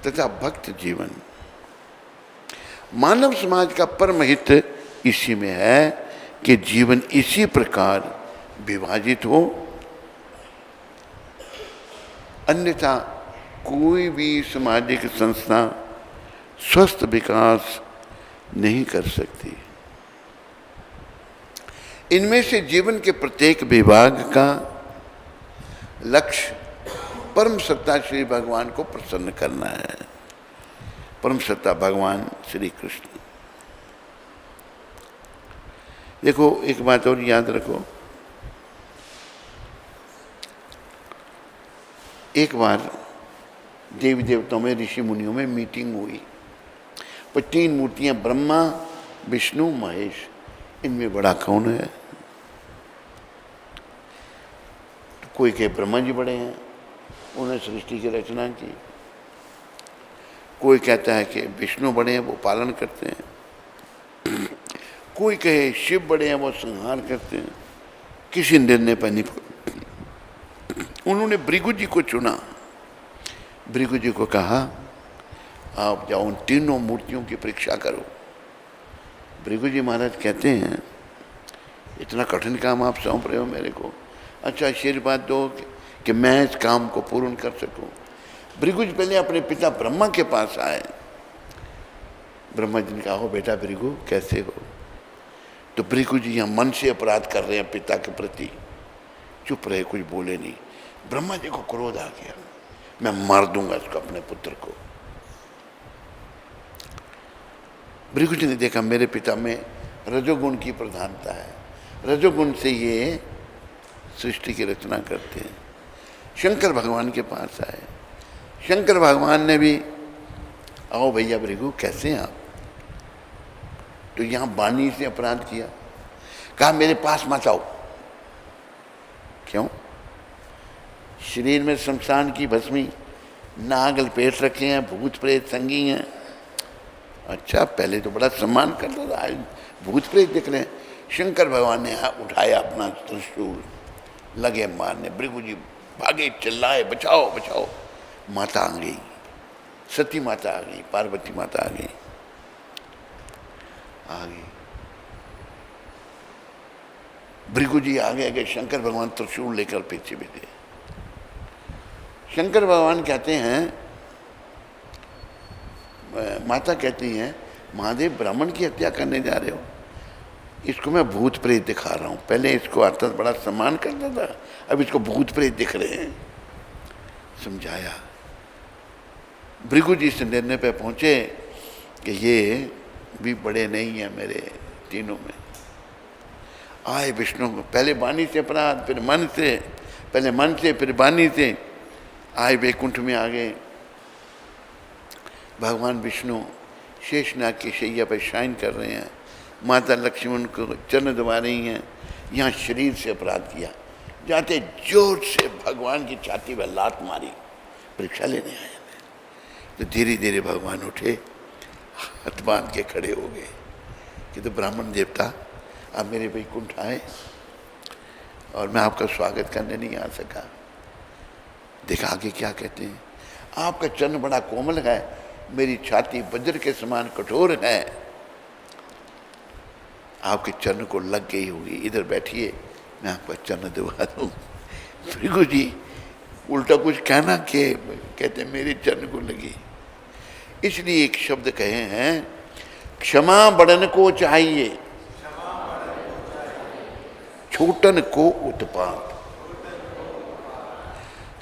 [SPEAKER 1] तथा भक्त जीवन। मानव समाज का परम हित इसी में है कि जीवन इसी प्रकार विभाजित हो, अन्यथा कोई भी सामाजिक संस्था स्वस्थ विकास नहीं कर सकती। इनमें से जीवन के प्रत्येक विभाग का लक्ष्य परम सत्ता श्री भगवान को प्रसन्न करना है। परम सत्ता भगवान श्री कृष्ण। देखो, एक बात और याद रखो, एक बार देवी देवताओं में, ऋषि मुनियों में मीटिंग हुई। पर 3 मूर्तियां, ब्रह्मा, विष्णु, महेश, इनमें बड़ा कौन है? तो कोई कहे ब्रह्मा जी बड़े हैं, उन्होंने सृष्टि की रचना की। कोई कहता है कि विष्णु बड़े हैं, वो पालन करते हैं। कोई कहे शिव बड़े हैं, वो संहार करते हैं। किसी निर्णय पर नहीं। उन्होंने भृगु जी को चुना। भृगु जी को कहा, आप जाओ उन 3 मूर्तियों की परीक्षा करो। भृगु जी महाराज कहते हैं, इतना कठिन काम आप सौंप रहे हो मेरे को, अच्छा आशीर्वाद दो कि मैं इस काम को पूर्ण कर सकूं। भृगु जी पहले अपने पिता ब्रह्मा के पास आए। ब्रह्मा जी ने कहा, हो बेटा भृगु, कैसे हो? तो भृगु जी यहाँ मन से अपराध कर रहे हैं पिता के प्रति। चुप रहे, कुछ बोले नहीं। ब्रह्मा जी को क्रोध आ गया, मैं मार दूंगा इसको, अपने पुत्र को। भृगु जी ने देखा मेरे पिता में रजोगुण की प्रधानता है, रजोगुण से ये सृष्टि की रचना करते हैं। शंकर भगवान के पास आए। शंकर भगवान ने भी, आओ भैया भृगु, कैसे हैं आप? तो यहाँ वाणी से अपराध किया। कहा मेरे पास मत आओ। क्यों? शरीर में शमशान की भस्मी, नाग लपेट रखे हैं, भूत प्रेत संगी हैं, अच्छा, पहले तो बड़ा सम्मान करता था, आज भूत प्रेत दिख रहे हैं। शंकर भगवान ने उठाया अपना त्रिशूल, लगे मारने। भृगु जी भागे, चिल्लाए, बचाओ बचाओ। माता आ गई, सती माता आ गई, पार्वती माता आ गई। भृगु जी आगे आगे, शंकर भगवान त्रिशूल लेकर पीछे भी थे। शंकर भगवान कहते हैं, माता कहती हैं, महादेव ब्राह्मण की हत्या करने जा रहे हो, इसको मैं भूत प्रेत दिखा रहा हूँ। पहले इसको आता बड़ा सम्मान करता था, अब इसको भूत प्रेत दिख रहे हैं। समझाया। भृगु जी से निर्णय पे पहुंचे कि ये भी बड़े नहीं हैं मेरे तीनों में। आए विष्णु को, पहले वाणी से अपराध, फिर मन से, पहले मन से फिर वाणी से आए, वैकुंठ में आ गए। भगवान विष्णु शेषनाग की शैया पर शयन कर रहे हैं, माता लक्ष्मण को चरण दबा रही हैं। यहाँ शरीर से अपराध किया, जाते जोर से भगवान की छाती पर लात मारी। परीक्षा लेने आए तो धीरे धीरे भगवान उठे, हाथ बांध के खड़े हो गए कि तो ब्राह्मण देवता आप मेरे वैकुंठ आए और मैं आपका स्वागत करने नहीं आ सका। देखा आगे क्या कहते हैं, आपका चरण बड़ा कोमल है, मेरी छाती वज्र के समान कठोर है, आपके चरण को लग गई होगी, इधर बैठिए मैं आपका चरण दबा दूँ। भृगु जी उल्टा कुछ कहना के कहते मेरे चरण को लगी। इसलिए एक शब्द कहे हैं, क्षमा बड़न को चाहिए, छोटन को उत्पात।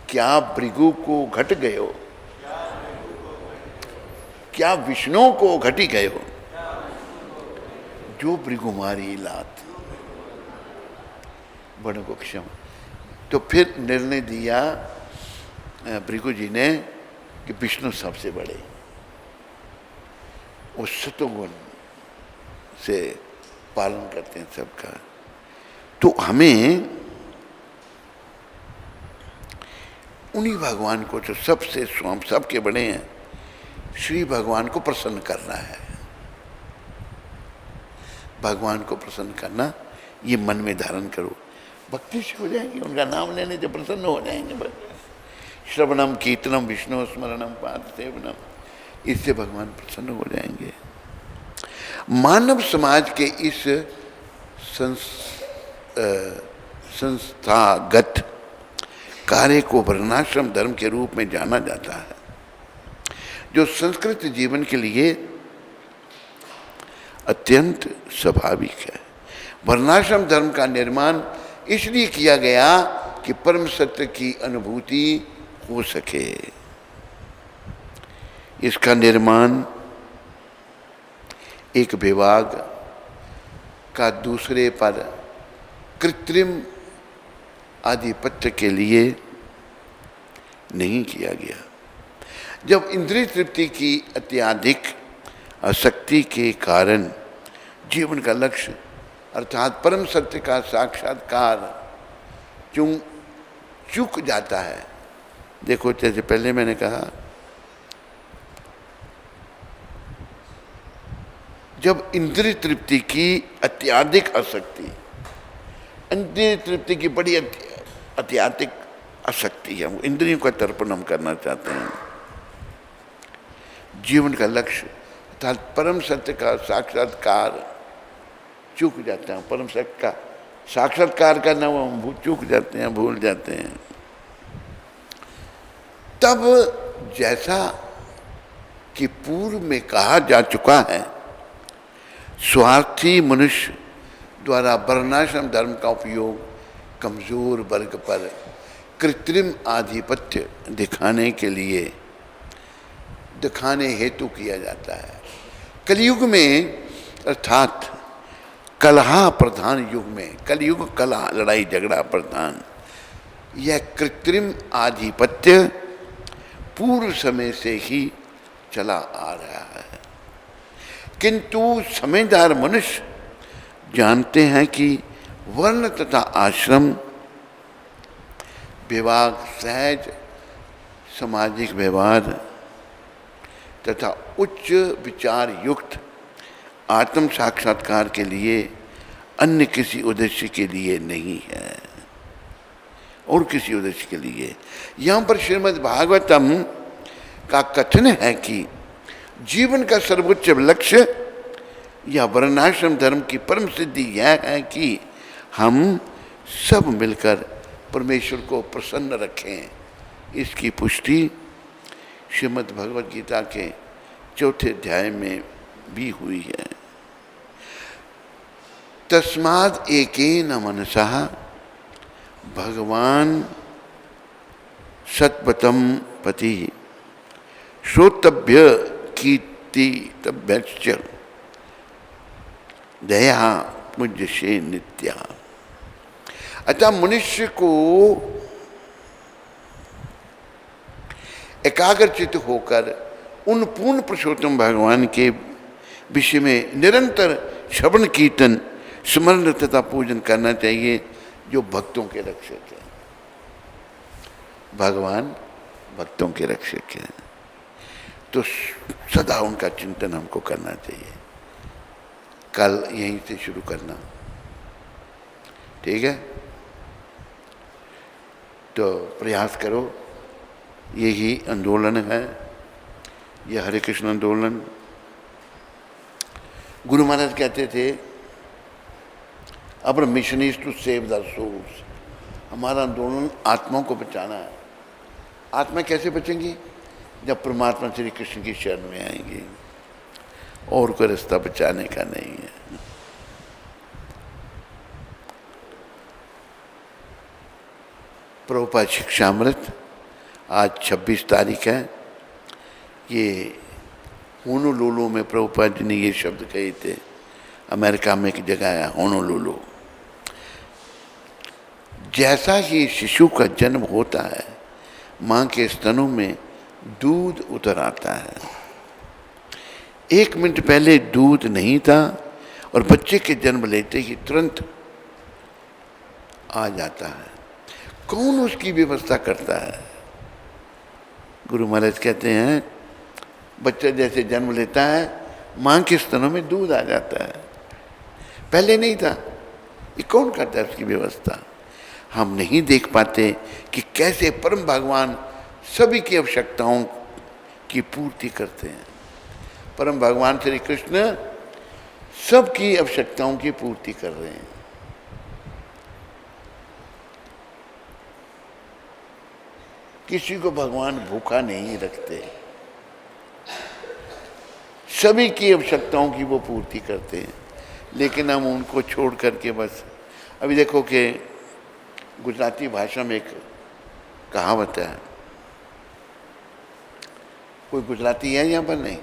[SPEAKER 1] क्या भृगु को घट गयो, क्या विष्णु को घटी गयो, जो भृगु मारी लात, बड़ों को क्षमा। तो फिर निर्णय दिया भृगु जी ने कि विष्णु सबसे बड़े, वो सतोगुण से पालन करते हैं सबका। तो हमें उन्हीं भगवान को जो सबसे स्वयं सबके बड़े हैं, श्री भगवान को प्रसन्न करना है। भगवान को प्रसन्न करना, ये मन में धारण करो, भक्ति से हो जाएंगे, उनका नाम लेने से प्रसन्न हो जाएंगे। श्रवणम कीर्तनम विष्णु स्मरणम पाद सेवनम, इससे भगवान प्रसन्न हो जाएंगे। मानव समाज के इस संस्थागत कार्य को वर्णाश्रम धर्म के रूप में जाना जाता है, जो संस्कृत जीवन के लिए अत्यंत स्वाभाविक है। वर्णाश्रम धर्म का निर्माण इसलिए किया गया कि परम सत्य की अनुभूति हो सके। इसका निर्माण एक विभाग का दूसरे पर कृत्रिम आधिपत्य के लिए नहीं किया गया। जब इंद्रिय तृप्ति की अत्यधिक आसक्ति के कारण जीवन का लक्ष्य अर्थात परम सत्य का साक्षात्कार चूक जाता है। देखो, जैसे पहले मैंने कहा, जब इंद्रिय तृप्ति की अत्यधिक आसक्ति, इंद्रिय तृप्ति की बड़ी अत्यधिक आसक्ति है, इंद्रियों का तर्पण हम करना चाहते हैं, जीवन का लक्ष्य अर्थात परम सत्य का साक्षात्कार चूक जाते हैं। परम सत्य का साक्षात्कार करना वो हम चूक जाते हैं, भूल जाते हैं। तब जैसा कि पूर्व में कहा जा चुका है, स्वार्थी मनुष्य द्वारा वर्णाश्रम धर्म का उपयोग कमजोर वर्ग पर कृत्रिम आधिपत्य दिखाने हेतु किया जाता है। कलयुग में अर्थात कलह प्रधान युग में, कलयुग कलह लड़ाई झगड़ा प्रधान, यह कृत्रिम आधिपत्य पूर्व समय से ही चला आ रहा है। किंतु समझदार मनुष्य जानते हैं कि वर्ण तथा आश्रम विभाग सहज सामाजिक व्यवहार तथा उच्च विचार युक्त आत्म साक्षात्कार के लिए अन्य किसी उद्देश्य के लिए नहीं है, और किसी उद्देश्य के लिए। यहाँ पर श्रीमद् भागवतम का कथन है कि जीवन का सर्वोच्च लक्ष्य या वर्णाश्रम धर्म की परम सिद्धि यह है कि हम सब मिलकर परमेश्वर को प्रसन्न रखें। इसकी पुष्टि श्रीमद् भगवद गीता के 4 अध्याय में भी हुई है। तस्माद एकेन मनसः भगवान सत्पथम पति श्रोतव्य कीर्तितव्यश्च दया मुज्यसे नित्या। अतः मनुष्य को एकाग्रचित होकर उन पूर्ण पुरुषोत्तम भगवान के विषय में निरंतर श्रवण कीर्तन स्मरण तथा पूजन करना चाहिए, जो भक्तों के रक्षक हैं। भगवान भक्तों के रक्षक हैं, तो सदा उनका चिंतन हमको करना चाहिए। कल यहीं से शुरू करना, ठीक है? तो प्रयास करो। यही आंदोलन है, यह हरे कृष्ण आंदोलन। गुरु महाराज कहते थे, our mission is to save the souls. हमारा आंदोलन आत्माओं को बचाना है। आत्मा कैसे बचेंगी? जब परमात्मा श्री कृष्ण की शरण में आएंगी, और कोई रास्ता बचाने का नहीं है। प्रभुपाद शिक्षामृत आज 26 तारीख है। ये होनोलुलु में प्रभुपाद जी ने ये शब्द कहे थे। अमेरिका में एक जगह है होनोलुलु। जैसा ही शिशु का जन्म होता है, माँ के स्तनों में दूध उतर आता है। 1 मिनट पहले दूध नहीं था, और बच्चे के जन्म लेते ही तुरंत आ जाता है। कौन उसकी व्यवस्था करता है? गुरु महाराज कहते हैं, बच्चा जैसे जन्म लेता है, माँ के स्तनों में दूध आ जाता है। पहले नहीं था। ये कौन करता है उसकी व्यवस्था? हम नहीं देख पाते कि कैसे परम भगवान सभी की आवश्यकताओं की पूर्ति करते हैं। परम भगवान श्री कृष्ण सबकी आवश्यकताओं की पूर्ति कर रहे हैं। किसी को भगवान भूखा नहीं रखते, सभी की आवश्यकताओं की वो पूर्ति करते हैं। लेकिन हम उनको छोड़ करके बस, अभी देखो कि गुजराती भाषा में एक कहावत है। कोई गुजराती है यहाँ पर? नहीं।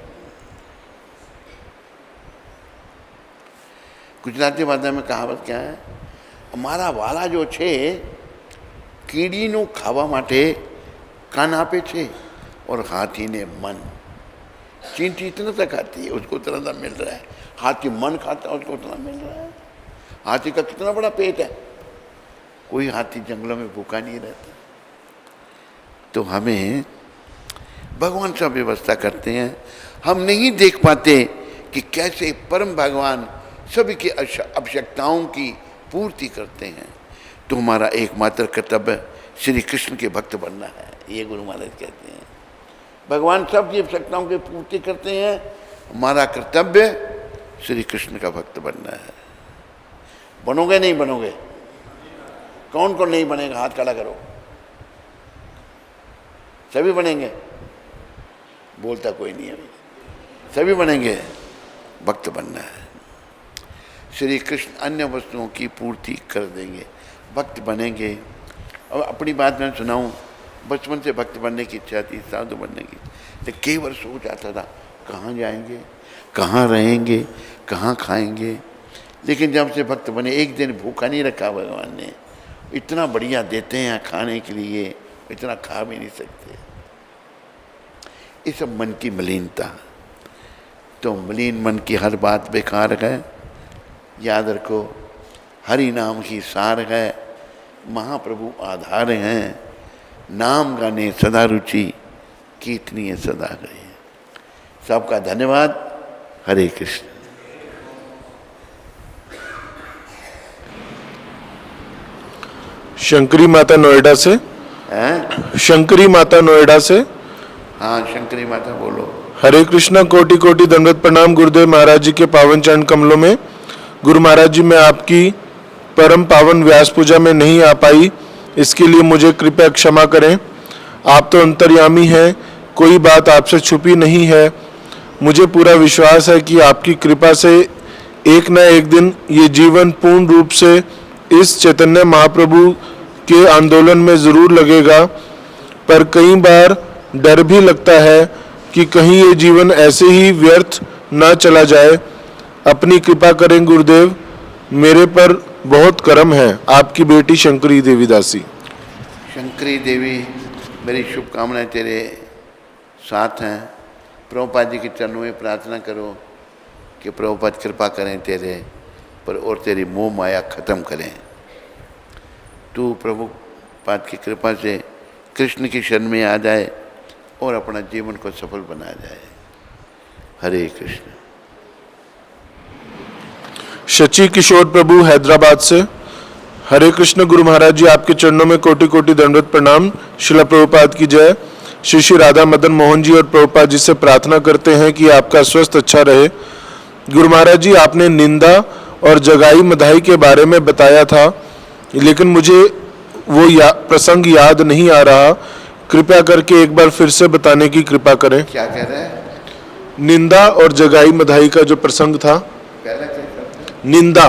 [SPEAKER 1] गुजराती भाषा में कहावत क्या है? અમારા વાલા जो છે કીડીનું ખાવા માટે कान आपे छे, और हाथी ने मन। चींटी इतना तक खाती है, उसको उतना सा मिल रहा है। हाथी मन खाता है, उसको उतना मिल रहा है। हाथी का कितना बड़ा पेट है। कोई हाथी जंगलों में भूखा नहीं रहता। तो हमें भगवान सब व्यवस्था करते हैं। हम नहीं देख पाते कि कैसे परम भगवान सभी की आवश्यकताओं की पूर्ति करते हैं। तो हमारा एकमात्र कर्तव्य श्री कृष्ण के भक्त बनना है। ये गुरु महाराज कहते हैं। भगवान सबकी आवश्यकताओं की पूर्ति करते हैं। हमारा कर्तव्य श्री कृष्ण का भक्त बनना है। बनोगे नहीं बनोगे? कौन कौन नहीं बनेगा? हाथ खड़ा करो। सभी बनेंगे? बोलता कोई नहीं अभी। सभी बनेंगे? भक्त बनना है। श्री कृष्ण अन्य वस्तुओं की पूर्ति कर देंगे, भक्त बनेंगे। अब अपनी बात मैं सुनाऊं, बचपन से भक्त बनने की इच्छा थी, साधु बनने की। तो कई बार सोच आता था, कहाँ जाएंगे, कहाँ रहेंगे, कहाँ खाएंगे। लेकिन जब से भक्त बने, एक दिन भूखा नहीं रखा भगवान ने। इतना बढ़िया देते हैं खाने के लिए, इतना खा भी नहीं सकते। ये सब मन की मलिनता। तो मलिन मन की हर बात बेकार है। याद रखो, हरि नाम ही सार है, महाप्रभु आधार हैं। नाम गाने सदा रुचि, कीर्तनीय सदा गए। सबका धन्यवाद। हरे कृष्ण।
[SPEAKER 2] शंकरी माता नोएडा से।
[SPEAKER 1] हैं?
[SPEAKER 2] शंकरी माता नोएडा से।
[SPEAKER 1] हाँ, शंकरी माता बोलो।
[SPEAKER 2] हरे कृष्णा, कोटि कोटि दंडवत प्रणाम गुरुदेव महाराज जी के पावन चरण कमलों में। गुरु महाराज जी, मैं आपकी परम पावन व्यास पूजा में नहीं आ पाई, इसके लिए मुझे कृपया क्षमा करें। आप तो अंतर्यामी हैं, कोई बात आपसे छुपी नहीं है। मुझे पूरा विश्वास है कि आपकी कृपा से एक न एक दिन ये जीवन पूर्ण रूप से इस चैतन्य महाप्रभु के आंदोलन में जरूर लगेगा, पर कई बार डर भी लगता है कि कहीं ये जीवन ऐसे ही व्यर्थ ना चला जाए। अपनी कृपा करें गुरुदेव, मेरे पर बहुत कर्म है। आपकी बेटी शंकरी देवी दासी।
[SPEAKER 1] शंकरी देवी, मेरी शुभकामनाएं तेरे साथ हैं। प्रभुपाद जी के चरणों में प्रार्थना करो कि प्रभुपाद कृपा करें तेरे पर और तेरी मोह माया खत्म करें। तू प्रभुपाद की कृपा से कृष्ण की शरण में आ जाए और अपना जीवन को सफल बना जाए। हरे कृष्ण।
[SPEAKER 2] शची किशोर प्रभु हैदराबाद से। हरे कृष्ण गुरु महाराज जी, आपके चरणों में कोटि कोटि दंडवत प्रणाम। शिला प्रभुपाद की जय। श्री श्री राधा मदन मोहन जी और प्रभुपाद जी से प्रार्थना करते हैं कि आपका स्वास्थ्य अच्छा रहे। गुरु महाराज जी, आपने निंदा और जगाई मधाई के बारे में बताया था, लेकिन मुझे वो प्रसंग याद नहीं आ रहा। कृपया करके एक बार फिर से बताने की कृपा करें।
[SPEAKER 1] क्या कह रहे हैं?
[SPEAKER 2] निंदा और जगाई मधाई का जो प्रसंग था। निंदा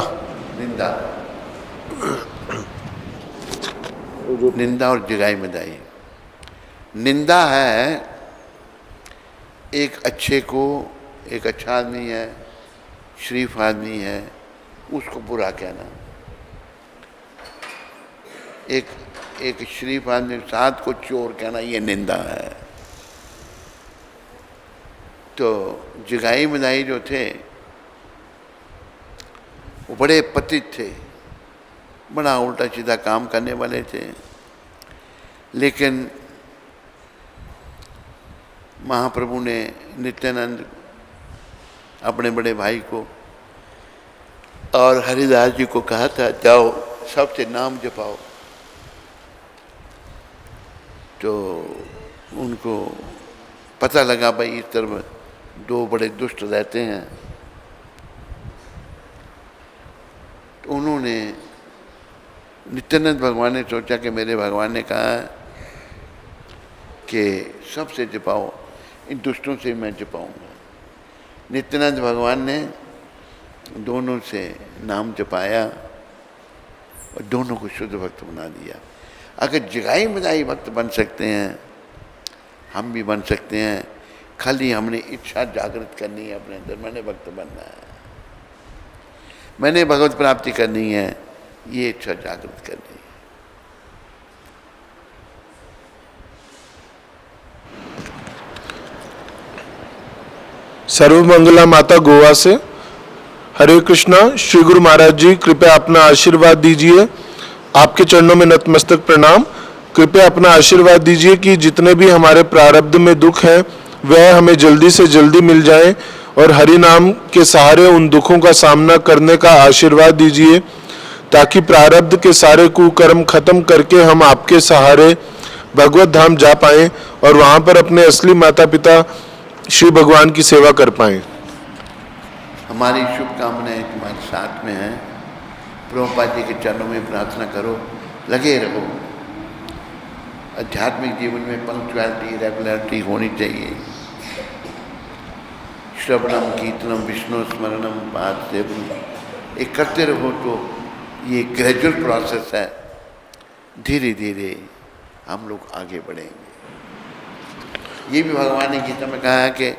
[SPEAKER 1] निंदा और जगाई मदाई। निंदा है एक अच्छे को, एक अच्छा आदमी है, शरीफ आदमी है, उसको बुरा कहना। एक शरीफ आदमी साथ को चोर कहना, ये निंदा है। तो जगाई मदाई जो थे वो बड़े पतित थे, बड़ा उल्टा सीधा काम करने वाले थे, लेकिन महाप्रभु ने नित्यानंद अपने बड़े भाई को और हरिदास जी को कहा था, जाओ सबसे नाम जपाओ। तो उनको पता लगा भाई इस तरह दो बड़े दुष्ट रहते हैं। तो उन्होंने, नित्यानंद भगवान ने सोचा कि मेरे भगवान ने कहा कि सबसे जपाओ, इन दुष्टों से मैं जपाऊंगा। नित्यानंद भगवान ने दोनों से नाम जपाया और दोनों को शुद्ध भक्त बना दिया। अगर जगाई मदाई भक्त बन सकते हैं, हम भी बन सकते हैं। खाली हमने इच्छा जागृत करनी है अपने अंदर, मैंने भक्त बनना है, मैंने भगवत प्राप्ति करनी है, ये इच्छा जागृत करनी है।
[SPEAKER 2] सर्वमंगला माता गोवा से। हरे कृष्णा, श्री गुरु महाराज जी कृपया अपना आशीर्वाद दीजिए। आपके चरणों में नतमस्तक प्रणाम। कृपया अपना आशीर्वाद दीजिए कि जितने भी हमारे प्रारब्ध में दुख हैं वह हमें जल्दी से जल्दी मिल जाए, और हरि नाम के सहारे उन दुखों का सामना करने का आशीर्वाद दीजिए, ताकि प्रारब्ध के सारे कुकर्म खत्म करके हम आपके सहारे भगवत धाम जा पाएं और वहां पर अपने असली माता पिता श्री भगवान की सेवा कर पाएं।
[SPEAKER 1] हमारी शुभकामनाएं तुम्हारे साथ में हैं। प्रभुपाद जी के चरणों में प्रार्थना करो, लगे रहो। आध्यात्मिक जीवन में पंक्चुअलिटी, रेगुलरिटी होनी चाहिए। श्रवणम कीर्तनम विष्णु स्मरणम पाद सेवनम, ये करते रहो तो ये ग्रेजुअल प्रोसेस है, धीरे धीरे हम लोग आगे बढ़ेंगे। ये भी भगवान ने गीता में कहा है कि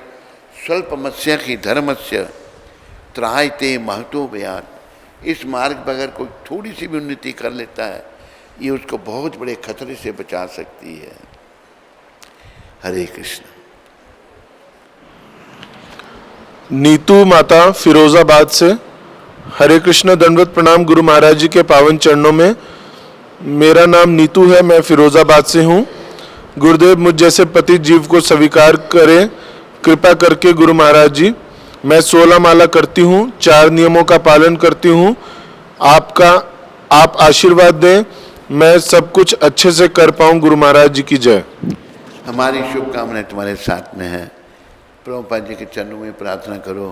[SPEAKER 1] स्वल्पमस्य की धर्मस्य त्रायते महतो व्यात। इस मार्ग पर अगर कोई थोड़ी सी भी उन्नति कर लेता है, ये उसको बहुत बड़े खतरे से बचा सकती है। हरे कृष्ण।
[SPEAKER 2] नीतू माता फिरोजाबाद से। हरे कृष्ण, दंडवत प्रणाम गुरु महाराज जी के पावन चरणों में। मेरा नाम नीतू है, मैं फिरोजाबाद से हूँ। गुरुदेव मुझ जैसे पतित जीव को स्वीकार करें कृपा करके गुरु महाराज जी, मैं 16 माला करती हूँ, 4 नियमों का पालन करती हूँ। आप आशीर्वाद दें, मैं सब कुछ अच्छे से कर पाऊँ। गुरु महाराज जी की जय।
[SPEAKER 1] हमारी शुभकामनाएं तुम्हारे साथ में है। प्रभुपाद जी के चरणों में प्रार्थना करो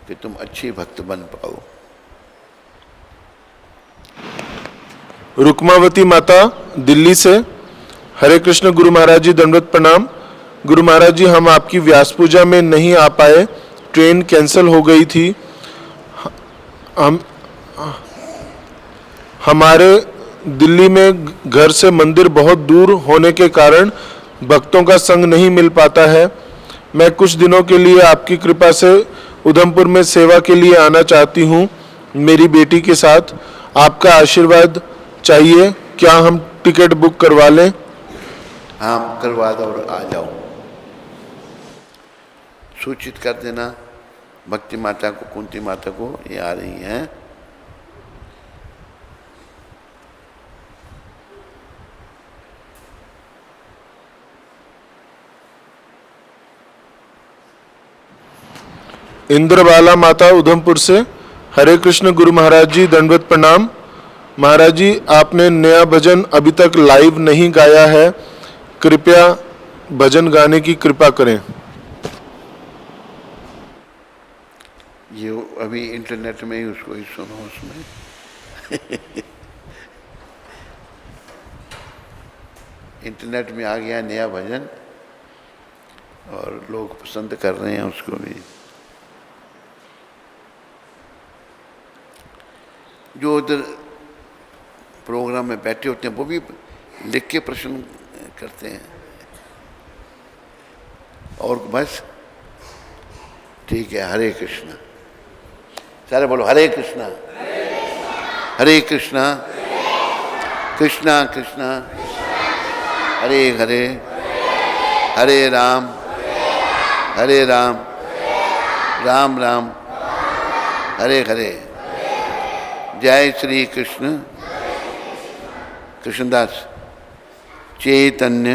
[SPEAKER 1] कि तुम अच्छी भक्त बन पाओ।
[SPEAKER 2] रुक्मावती माता दिल्ली से, हरे कृष्ण गुरु महाराज जी, दंडवत प्रणाम। गुरु महाराज जी, हम आपकी व्यास पूजा में नहीं आ पाए, ट्रेन कैंसिल हो गई थी। हमारे दिल्ली में घर से मंदिर बहुत दूर होने के कारण भक्तों का संग नहीं मिल पाता है। मैं कुछ दिनों के लिए आपकी कृपा से उधमपुर में सेवा के लिए आना चाहती हूँ, मेरी बेटी के साथ। आपका आशीर्वाद चाहिए, क्या हम टिकट बुक करवा लें?
[SPEAKER 1] हाँ, करवा दो और आ जाओ। सूचित कर देना भक्ति माता को, कुंती माता को, ये आ रही हैं।
[SPEAKER 2] इंद्रबाला माता उधमपुर से, हरे कृष्ण गुरु महाराज जी, दंडवत प्रणाम। महाराज जी, आपने नया भजन अभी तक लाइव नहीं गाया है, कृपया भजन गाने की कृपा करें।
[SPEAKER 1] ये अभी इंटरनेट में ही उसको ही सुनो उसमें। इंटरनेट में आ गया नया भजन और लोग पसंद कर रहे हैं उसको भी। जो उधर प्रोग्राम में बैठे होते हैं वो भी लिख के प्रश्न करते हैं। और बस ठीक है। हरे कृष्णा, सारे बोलो हरे कृष्णा, हरे कृष्णा, कृष्णा कृष्णा हरे हरे, हरे राम, राम राम हरे हरे। जय श्री कृष्ण। कृष्णदास। चैतन्य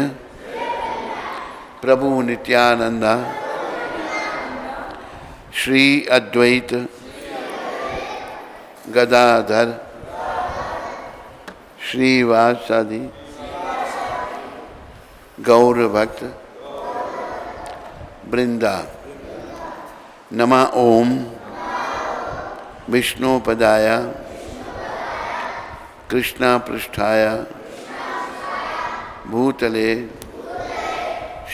[SPEAKER 1] प्रभु नित्यानंदा, श्री अद्वैत गदाधर श्रीवासादि गौर भक्त वृंदा। नमः ओम विष्णुपदाय कृष्णा पृष्ठाय भूतले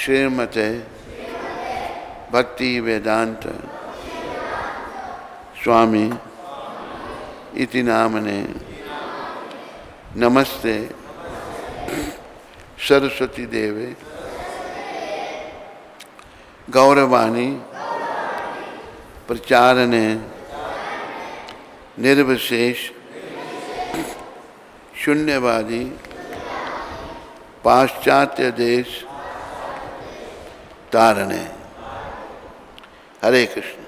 [SPEAKER 1] श्रीमते भक्ति वेदांत स्वामी इति नामने। नमस्ते सरस्वती देवे गौरवाणी प्रचारणे निर्विशेष शून्यवादी पाश्चात्य देश तारणे। हरे कृष्ण।